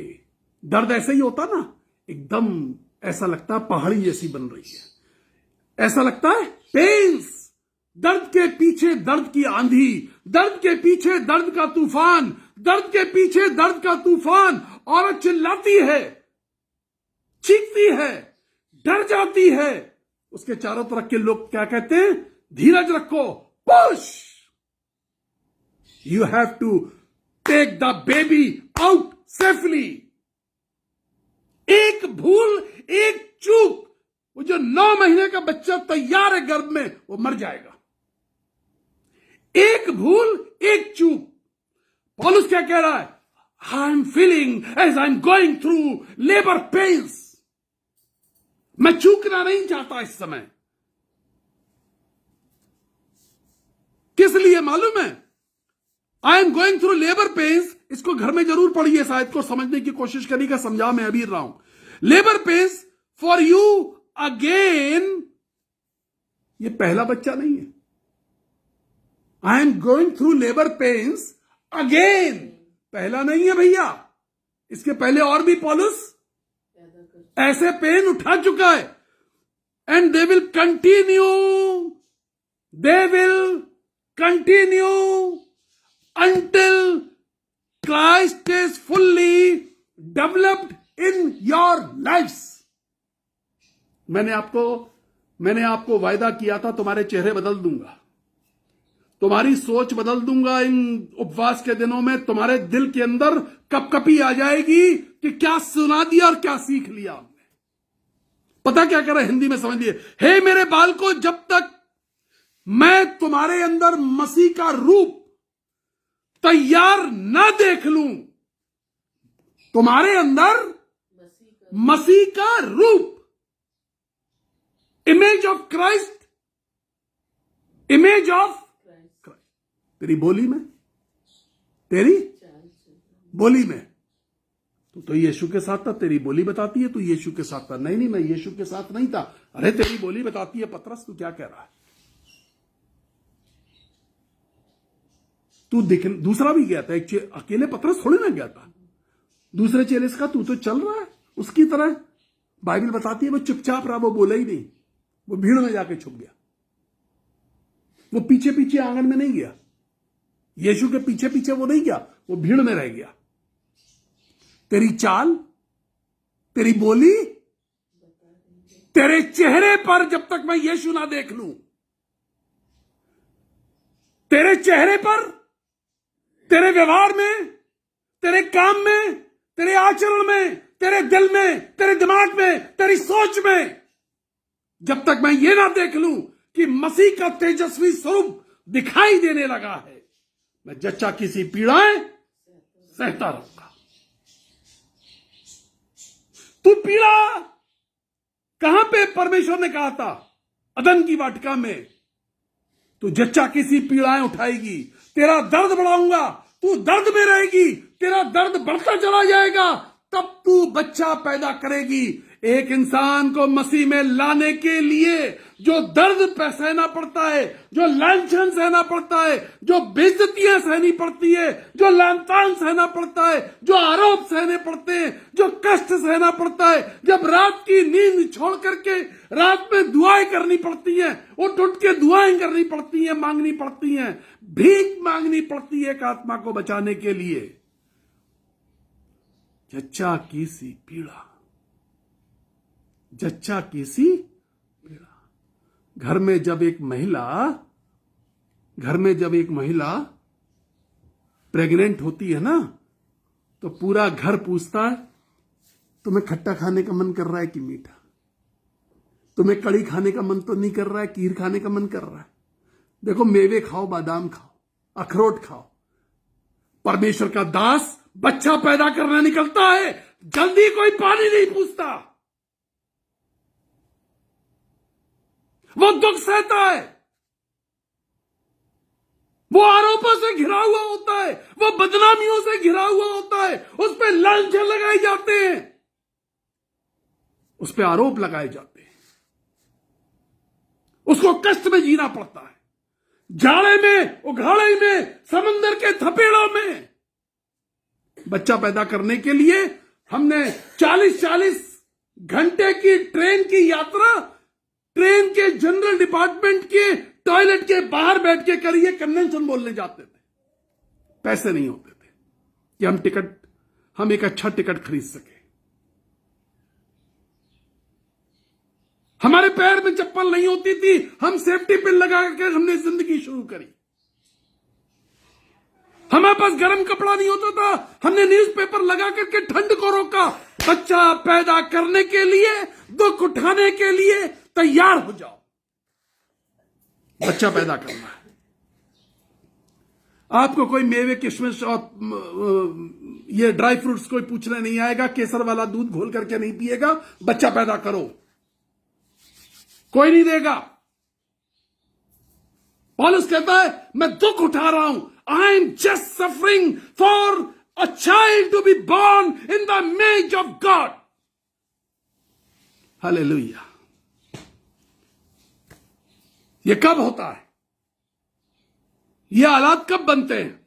दर्द ऐसे ही होता ना, एकदम ऐसा लगता है पहाड़ी जैसी बन रही है, ऐसा लगता है पेन्स। दर्द के पीछे दर्द की आंधी, दर्द के पीछे दर्द का तूफान, दर्द के पीछे दर्द का तूफान। औरत चिल्लाती है, चीखती है, डर जाती है। उसके चारों तरफ के लोग क्या कहते हैं? धीरज रखो, push, you have to take the baby out safely. एक भूल, एक चूक, वो जो 9 महीने का बच्चा तैयार है गर्भ में, वो मर जाएगा। एक भूल, एक चूक। पौलुस क्या कह रहा है? I am feeling as I am going through labour pains. मैं चूकना नहीं चाहता इस समय। किस लिए मालूम है? I am going through labour pens. इसको घर में जरूर पढ़िए, शायद को समझने की कोशिश करिएगा, समझा मैं अभी रहा हूं। Labour pains for you again. ये पहला बच्चा नहीं है। I am going through labour pens again, पहला नहीं है भैया। इसके पहले और भी पौलुस ऐसे पेन उठा चुका है। And they will continue, they will continue until Christ is fully developed in your lives. मैंने आपको वायदा किया था, तुम्हारे चेहरे बदल दूंगा, तुम्हारी सोच बदल दूंगा। इन उपवास के दिनों में तुम्हारे दिल के अंदर कपकपी आ जाएगी कि क्या सुना दिया और क्या सीख लिया हमने। पता क्या कर रहा है? हिंदी में समझ लिए। हे मेरे बालकों, जब तक मैं तुम्हारे अंदर मसीह का रूप तैयार ना देख लूं, तुम्हारे अंदर मसीह का रूप, image of Christ, image of Christ, तेरी बोली में, तेरी बोली में। तो यीशु के साथ था, तेरी बोली बताती है तू यीशु के साथ था। नहीं, मैं यीशु के साथ नहीं था। अरे तेरी बोली बताती है पतरस, तू क्या कह रहा है? तू दूसरा भी गया था, एक अकेले पतरस थोड़ी ना गया था, दूसरे चेले का तू तो चल रहा है उसकी तरह। बाइबल बताती है वो चुपचाप रहा, वो बोला ही नहीं, वो भीड़ में जाके छुप गया। वो पीछे पीछे आंगन में नहीं गया, यीशु के पीछे पीछे वो नहीं गया, वो भीड़ में रह गया। तेरी चाल, तेरी बोली, तेरे चेहरे पर जब तक मैं यीशु ना देख लूं, तेरे चेहरे पर, तेरे व्यवहार में, तेरे काम में, तेरे आचरण में, तेरे दिल में, तेरे दिमाग में, तेरी सोच में, जब तक मैं ये ना देख लूं कि मसीह का तेजस्वी स्वरूप दिखाई देने लगा है, मैं जच्चा किसी पीड़ाएं सहता रहूंगा। तू पीड़ा कहां पे परमेश्वर ने कहा था? अदन की वाटिका में। तू जच्चा किसी पीड़ाएं उठाएगी, तेरा दर्द बढ़ाऊंगा, तू दर्द में रहेगी, तेरा दर्द बढ़ता चला जाएगा, तब तू बच्चा पैदा करेगी। एक इंसान को मसीह में लाने के लिए जो दर्द सहना पड़ता है, जो लांछन सहना पड़ता है, जो बेइज्जतियां सहनी पड़ती है, जो लांतान सहना पड़ता है, जो आरोप सहने पड़ते हैं, जो कष्ट सहना पड़ता है, जब रात की नींद छोड़ करके रात में दुआएं करनी पड़ती हैं, उठ के दुआएं करनी पड़ती हैं, मांगनी पड़ती हैं, भीख मांगनी पड़ती है एक आत्मा को बचाने के लिए। जच्चा की सी पीड़ा, जच्चा की सी पीड़ा। घर में जब एक महिला प्रेग्नेंट होती है ना, तो पूरा घर पूछता है तुम्हें खट्टा खाने का मन कर रहा है कि मीठा? तुम्हें कड़ी खाने का मन तो नहीं कर रहा है, खीर खाने का मन कर रहा है? देखो, मेवे खाओ, बादाम खाओ, अखरोट खाओ। परमेश्वर का दास बच्चा पैदा करना निकलता है, जल्दी कोई पानी नहीं पूछता, वो दुख सहता है, वो आरोपों से घिरा हुआ होता है, वो बदनामियों से घिरा हुआ होता है, उस पर लांछन लगाए जाते हैं, उस पर आरोप लगाए जाते हैं, उसको कष्ट में जीना पड़ता है, जाड़े में, उघाड़े में, समंदर के थपेड़ों में। बच्चा पैदा करने के लिए हमने 40-40 घंटे की ट्रेन की यात्रा ट्रेन के जनरल डिपार्टमेंट के टॉयलेट के बाहर बैठ के करिए, कन्वेंशन बोलने जाते थे। पैसे नहीं होते थे कि हम एक अच्छा टिकट खरीद सके। हमारे पैर में चप्पल नहीं होती थी, हम सेफ्टी पिन लगा कर हमने जिंदगी शुरू करी। हमारे पास गर्म कपड़ा नहीं होता था, हमने न्यूज़पेपर लगा करके ठंड को रोका। बच्चा पैदा करने के लिए, दुख उठाने के लिए तैयार हो जाओ। बच्चा पैदा करना है। आपको कोई मेवे, किशमिश और ये ड्राई फ्रूट्स कोई पूछने नहीं आएगा, केसर वाला दूध घोल करके नहीं पिएगा, बच्चा पैदा करो, कोई नहीं देगा। पौलुस कहता है मैं दुख उठा रहा हूं, I am just suffering for a child to be born in the image of God. Hallelujah. ये कब होता है? ये हालात कब बनते हैं?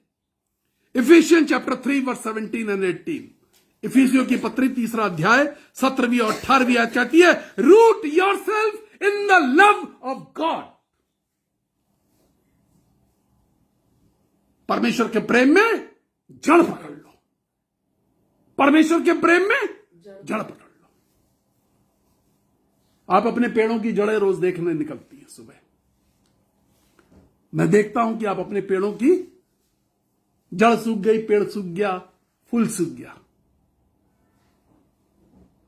Ephesians chapter 3 verse 17 and 18। इफिसियों की पत्री 3 अध्याय 17वीं और 18वीं आयत कहती है, root yourself in the love of God. परमेश्वर के प्रेम में जड़ पकड़ लो। परमेश्वर के प्रेम में जड़ पकड़ लो। आप अपने पेड़ों की जड़ें रोज देखने निकलती हैं सुबह। मैं देखता हूं कि आप अपने पेड़ों की जड़ सूख गई, पेड़ सूख गया, फूल सूख गया।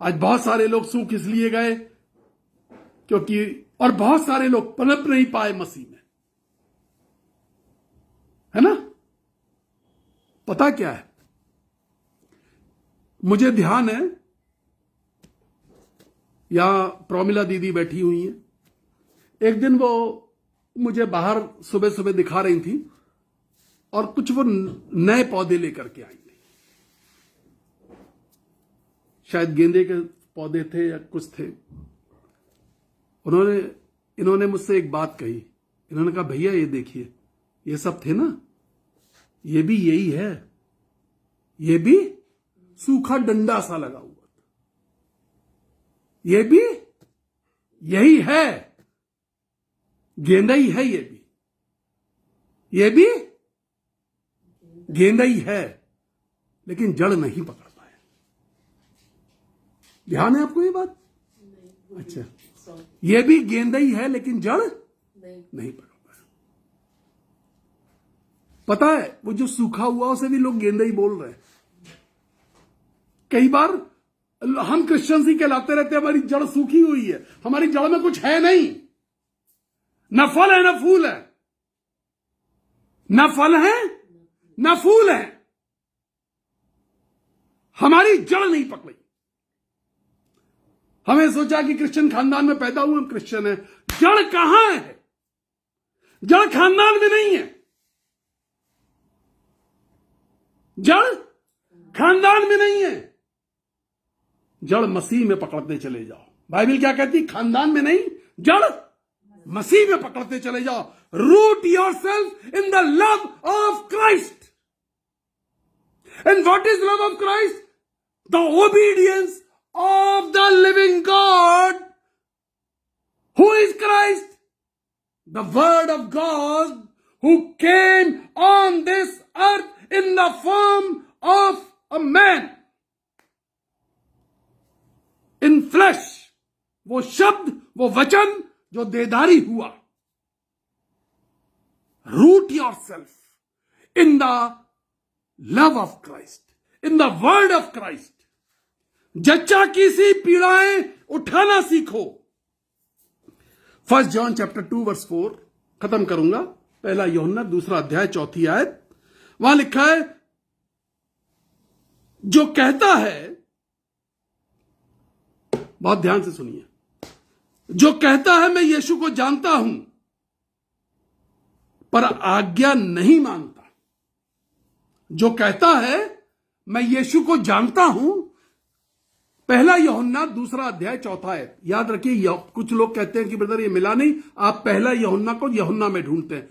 आज बहुत सारे लोग सूख इसलिए गए क्योंकि, और बहुत सारे लोग पनप नहीं पाए मसीह में, है ना? पता क्या है, मुझे ध्यान है, यहां प्रोमिला दीदी बैठी हुई है। एक दिन वो मुझे बाहर सुबह सुबह दिखा रही थी और कुछ वो नए पौधे लेकर के आई थी। शायद गेंदे के पौधे थे या कुछ थे। इन्होंने मुझसे एक बात कही। इन्होंने कहा, भैया ये देखिए, ये सब थे ना, ये भी यही है, ये भी सूखा डंडा सा लगा हुआ था, ये भी यही है, गेंदा ही है, ये भी गेंदा ही है, लेकिन जड़ नहीं पकड़ पाए। ध्यान है आपको ये बात? अच्छा, ये भी गेंदा ही है लेकिन जड़ नहीं पकड़ पाए। पता है, वो जो सूखा हुआ उसे भी लोग गेंदा ही बोल रहे हैं। कई बार हम क्रिश्चियंस ही कहलाते रहते हैं, हमारी जड़ सूखी हुई है, हमारी जड़ में कुछ है नहीं, न फल है न फूल है, न फल है न फूल है, हमारी जड़ नहीं पकड़ी। हमें सोचा कि क्रिश्चियन खानदान में पैदा हुए, हम क्रिश्चियन है। जड़ कहां है? जड़ खानदान में नहीं है, जड़ खानदान में नहीं है, जड़ मसीह में पकड़ते चले जाओ। बाइबल क्या कहती? खानदान में नहीं, जड़ मसीह में पकड़ते चले जाओ। Root yourself in the love of Christ. And what is love of Christ? The obedience of the living God. Who is Christ? The Word of God who came on this earth in the form of a man. वो शब्द, वो वचन जो देदारी हुआ। Root yourself in the love of Christ, in the word of Christ. जच्चा की सी पीड़ाएं उठाना सीखो। 1 जॉन चैप्टर 2 वर्स 4, खत्म करूंगा। पहला यूहन्ना 2 अध्याय 4 आयत, वहां लिखा है, जो कहता है, बहुत ध्यान से सुनिए, जो कहता है मैं यीशु को जानता हूं पर आज्ञा नहीं मानता। जो कहता है मैं यीशु को जानता हूं, पहला यूहन्ना 2 अध्याय 4 आयत। याद रखिए, कुछ लोग कहते हैं कि ब्रदर ये मिला नहीं, आप पहला यूहन्ना को यूहन्ना में ढूंढते हैं।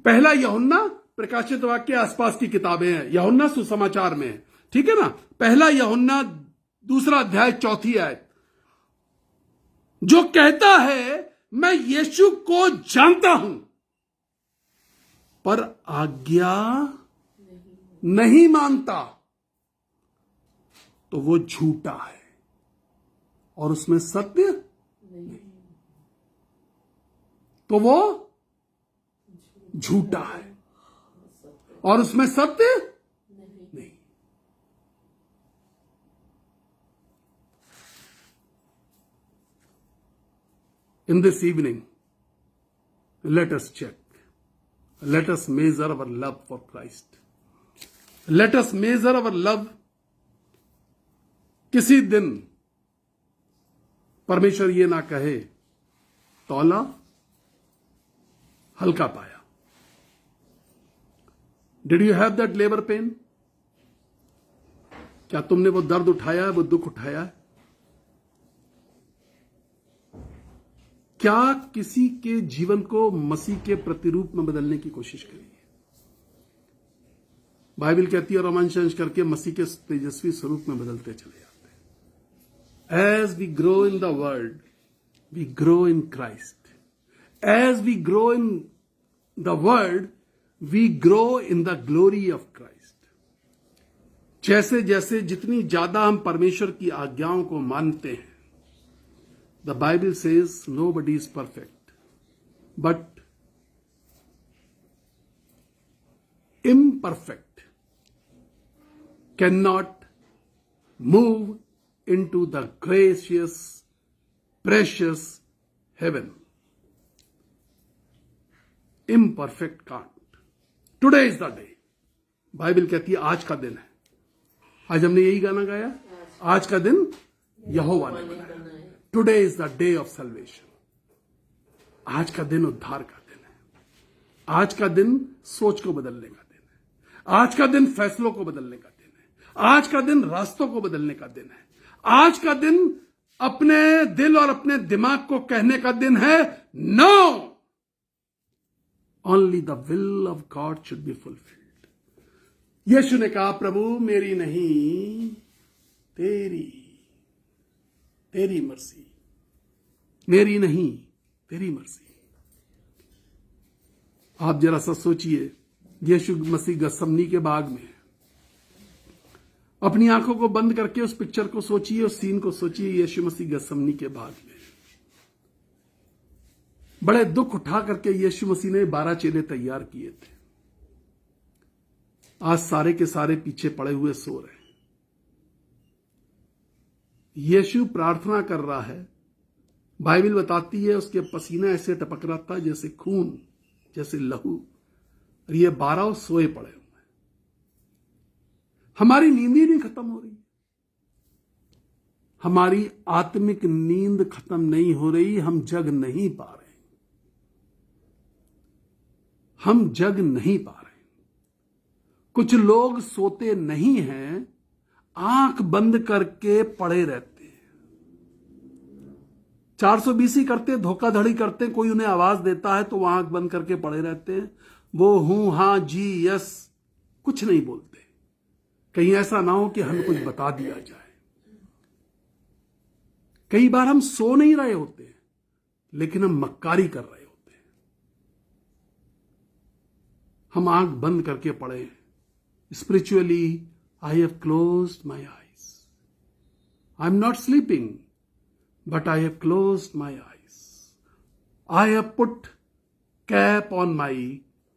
पहला यूहन्ना प्रकाशित वाक्य के आसपास की किताबें हैं, यूहन्ना सुसमाचार में है, ठीक है ना। पहला यूहन्ना 2 अध्याय 4 आयत, जो कहता है मैं यीशु को जानता हूं पर आज्ञा नहीं मानता, तो वो झूठा है और उसमें सत्य नहीं, तो वो झूठा है और उसमें सत्य नहीं। In this evening, let us check. Let us measure our love for Christ. Let us measure our love. किसी दिन परमेश्वर ये ना कहे तौला हल्का पाया। Did you have that labor pain? क्या तुमने वो दर्द उठाया है, वो दुख उठाया है? क्या किसी के जीवन को मसीह के प्रतिरूप में बदलने की कोशिश करी है? बाइबल कहती है, और अंश करके मसीह के तेजस्वी स्वरूप में बदलते चले जाते हैं। As we grow in the word, we grow in Christ. As we grow in the word, we grow in the glory of Christ. जैसे जैसे जितनी ज्यादा हम परमेश्वर की आज्ञाओं को मानते हैं, the Bible says nobody is perfect, but imperfect cannot move into the gracious, precious heaven. Imperfect can't. Today is the day. Bible कहती है आज का दिन है। आज हमने यही गाना गाया, आज का दिन यहोवा ने बनाया। Today is the day of salvation. आज का दिन उद्धार का दिन है। आज का दिन सोच को बदलने का दिन है। आज का दिन फैसलों को बदलने का दिन है। आज का दिन रास्तों को बदलने का दिन है। आज का दिन अपने दिल और अपने दिमाग को कहने का दिन है, no, only the will of God should be fulfilled. यीशु ने कहा, प्रभु मेरी नहीं तेरी मर्जी, मेरी नहीं तेरी मर्जी। आप जरा सा सोचिए, यीशु मसीह गसमनी के बाग में, अपनी आंखों को बंद करके उस पिक्चर को सोचिए, उस सीन को सोचिए। यीशु मसीह गसमनी के बाग में बड़े दुख उठा करके यीशु मसीह ने 12 चेले तैयार किए थे। आज सारे के सारे पीछे पड़े हुए सो रहे हैं। यीशु प्रार्थना कर रहा है। बाइबल बताती है उसके पसीना ऐसे टपक रहा था जैसे खून, जैसे लहू, और ये 12 सोए पड़े हुए। हमारी नींद ही नहीं खत्म हो रही, हमारी आत्मिक नींद खत्म नहीं हो रही, हम जग नहीं पा रहे, हम जग नहीं पा रहे। कुछ लोग सोते नहीं हैं, आंख बंद करके पड़े रहते हैं, 420 करते, धोखाधड़ी करते, कोई उन्हें आवाज देता है तो वो आंख बंद करके पड़े रहते हैं। वो हूं, हां, जी, यस कुछ नहीं बोलते, कहीं ऐसा ना हो कि हमें कुछ बता दिया जाए। कई बार हम सो नहीं रहे होते, लेकिन हम मक्कारी कर रहे होते हैं। हम आंख बंद करके पड़े हैं। Spiritually I have closed my eyes. I'm not sleeping, but I have closed my eyes. I have put cap on my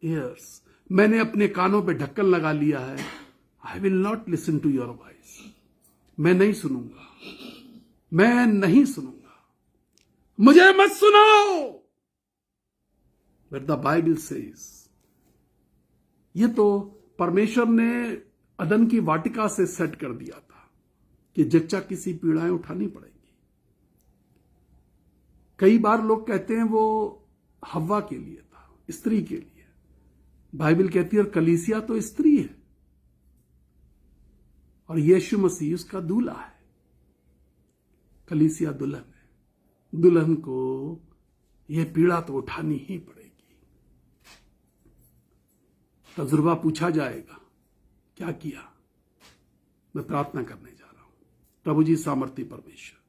ears. मैंने अपने कानों पे ढक्कन लगा लिया है. I will not listen to your voice. मैं नहीं सुनूंगा. मैं नहीं सुनूंगा. मुझे मत सुनाओ. But the Bible says, ये तो परमेश्वर ने अदन की वाटिका से सेट कर दिया था कि जच्चा किसी पीड़ाएं उठानी पड़ेगी. कई बार लोग कहते हैं वो हव्वा के लिए था, स्त्री के लिए. बाइबल कहती है और कलीसिया तो स्त्री है और यीशु मसीह उसका दूल्हा है. कलीसिया दुल्हन है. दुल्हन को यह पीड़ा तो उठानी ही पड़ेगी. तजुर्बा पूछा जाएगा, क्या किया? मैं प्रार्थना करने जा रहा हूं. प्रभु जी सामर्थी परमेश्वर,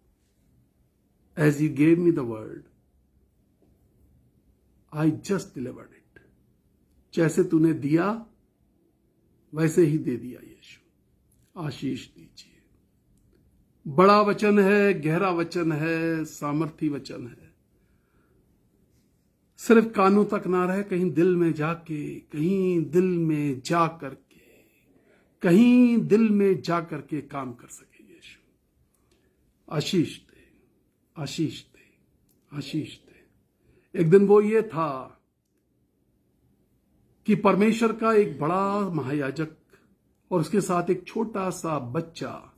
as you gave me the word, I just delivered it. जैसे तूने दिया वैसे ही दे दिया. यीशु आशीष दीजिए. बड़ा वचन है, गहरा वचन है, सामर्थी वचन है. सिर्फ कानों तक ना रहे, कहीं दिल में जाके, कहीं दिल में जा करके, कहीं दिल में जा करके काम कर सके. यीशु आशीष दे, आशीष दे, आशीष दे. एक दिन वो ये था कि परमेश्वर का एक बड़ा महायाजक और उसके साथ एक छोटा सा बच्चा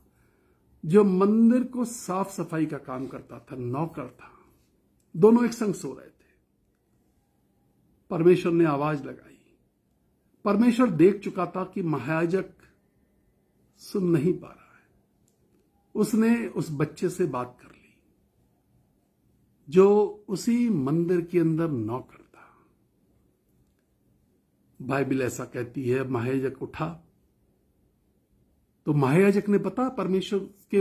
जो मंदिर को साफ सफाई का काम करता था, नौकर था, दोनों एक संग सो रहे थे. परमेश्वर ने आवाज लगाई. परमेश्वर देख चुका था कि महायाजक सुन नहीं पा रहा है. उसने उस बच्चे से बात कर ली जो उसी मंदिर के अंदर नौकर था. बाइबल ऐसा कहती है, महायाजक उठा तो महायाजक ने पता परमेश्वर के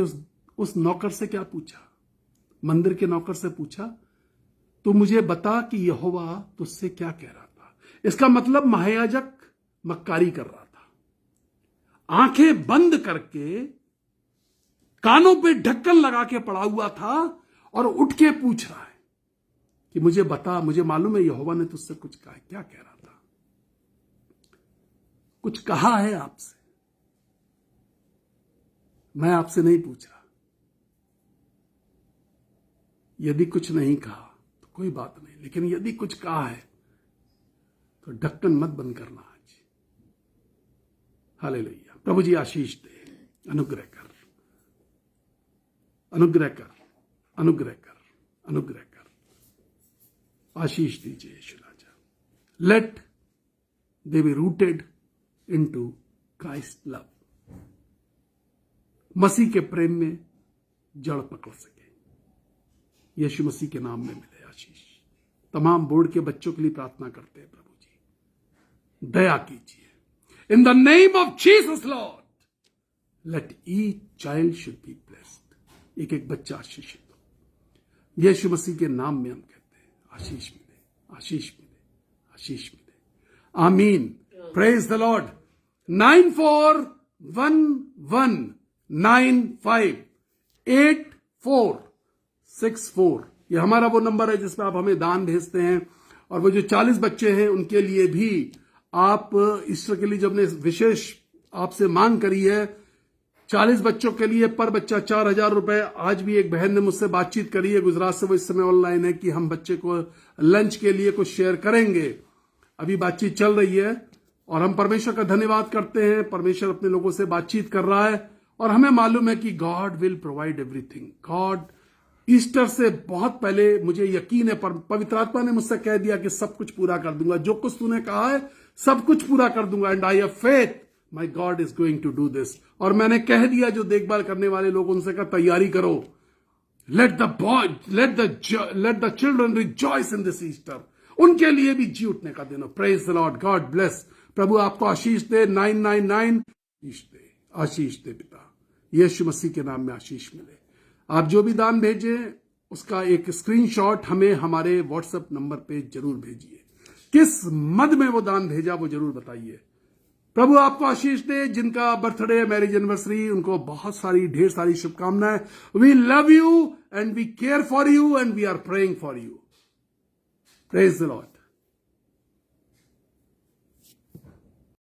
उस नौकर से क्या पूछा? मंदिर के नौकर से पूछा, तो मुझे बता कि यहोवा तुझसे क्या कह रहा था. इसका मतलब महायाजक मक्कारी कर रहा था. आंखें बंद करके, कानों पे ढक्कन लगा के पड़ा हुआ था और उठ के पूछ रहा है कि मुझे बता, मुझे मालूम है यहोवा ने तुझसे कुछ कहा. क्या कह रहा था? कुछ कहा है आपसे? मैं आपसे नहीं पूछ रहा. यदि कुछ नहीं कहा तो कोई बात नहीं, लेकिन यदि कुछ कहा है तो ढक्कन मत बंद करना आज. हालेलुया. प्रभु जी आशीष दे. अनुग्रह कर, अनुग्रह कर, अनुग्रह कर, अनुग्रह कर. आशीष दीजिए यीशु राजा. Let them be rooted into Christ love. मसीह के प्रेम में जड़ पकड़ सके. यीशु मसीह के नाम में मिले आशीष. तमाम बोर्ड के बच्चों के लिए प्रार्थना करते हैं. प्रभु जी दया कीजिए. In the name of Jesus Lord, let each child should be blessed. एक एक बच्चा आशीषित हो. यीशु मसीह के नाम में हम कहते हैं आशीष मिले, आशीष मिले, आशीष मिले. आमीन. Praise the Lord. 9411958464 ये हमारा वो नंबर है जिसमें आप हमें दान भेजते हैं. और वो जो 40 बच्चे हैं उनके लिए भी आप ईस्टर के लिए जो हमने विशेष आपसे मांग करी है, 40 बच्चों के लिए पर बच्चा 4,000 रुपए. आज भी एक बहन ने मुझसे बातचीत करी है गुजरात से, वो इस समय ऑनलाइन है कि हम बच्चे को लंच के लिए कुछ शेयर करेंगे. अभी बातचीत चल रही है और हम परमेश्वर का धन्यवाद करते हैं. परमेश्वर अपने लोगों से बातचीत कर रहा है और हमें मालूम है कि God will provide everything. God Easter से बहुत पहले, मुझे यकीन है, पवित्र आत्मा ने मुझसे कह दिया कि सब कुछ पूरा कर दूंगा. जो कुछ तूने कहा है सब कुछ पूरा कर दूंगा. And I have faith my God is going to do this. और मैंने कह दिया जो देखभाल करने वाले लोग उनसे कहा तैयारी करो. Let the children rejoice in this Easter. उनके लिए भी जी उठने का दिन हो. Praise the Lord. God bless. प्रभु आपको आशीष दे. 999 आशीष दे पिता. यीशु मसीह के नाम में आशीष मिले. आप जो भी दान भेजें उसका एक स्क्रीनशॉट हमें हमारे व्हाट्सएप नंबर पे जरूर भेजिए. किस मद में वो दान भेजा वो जरूर बताइए. प्रभु आपको आशीष दे। जिनका बर्थडे, मैरिज एनिवर्सरी, उनको बहुत सारी, ढेर सारी शुभकामनाएं। We love you and we care for you and we are praying for you. Praise the Lord.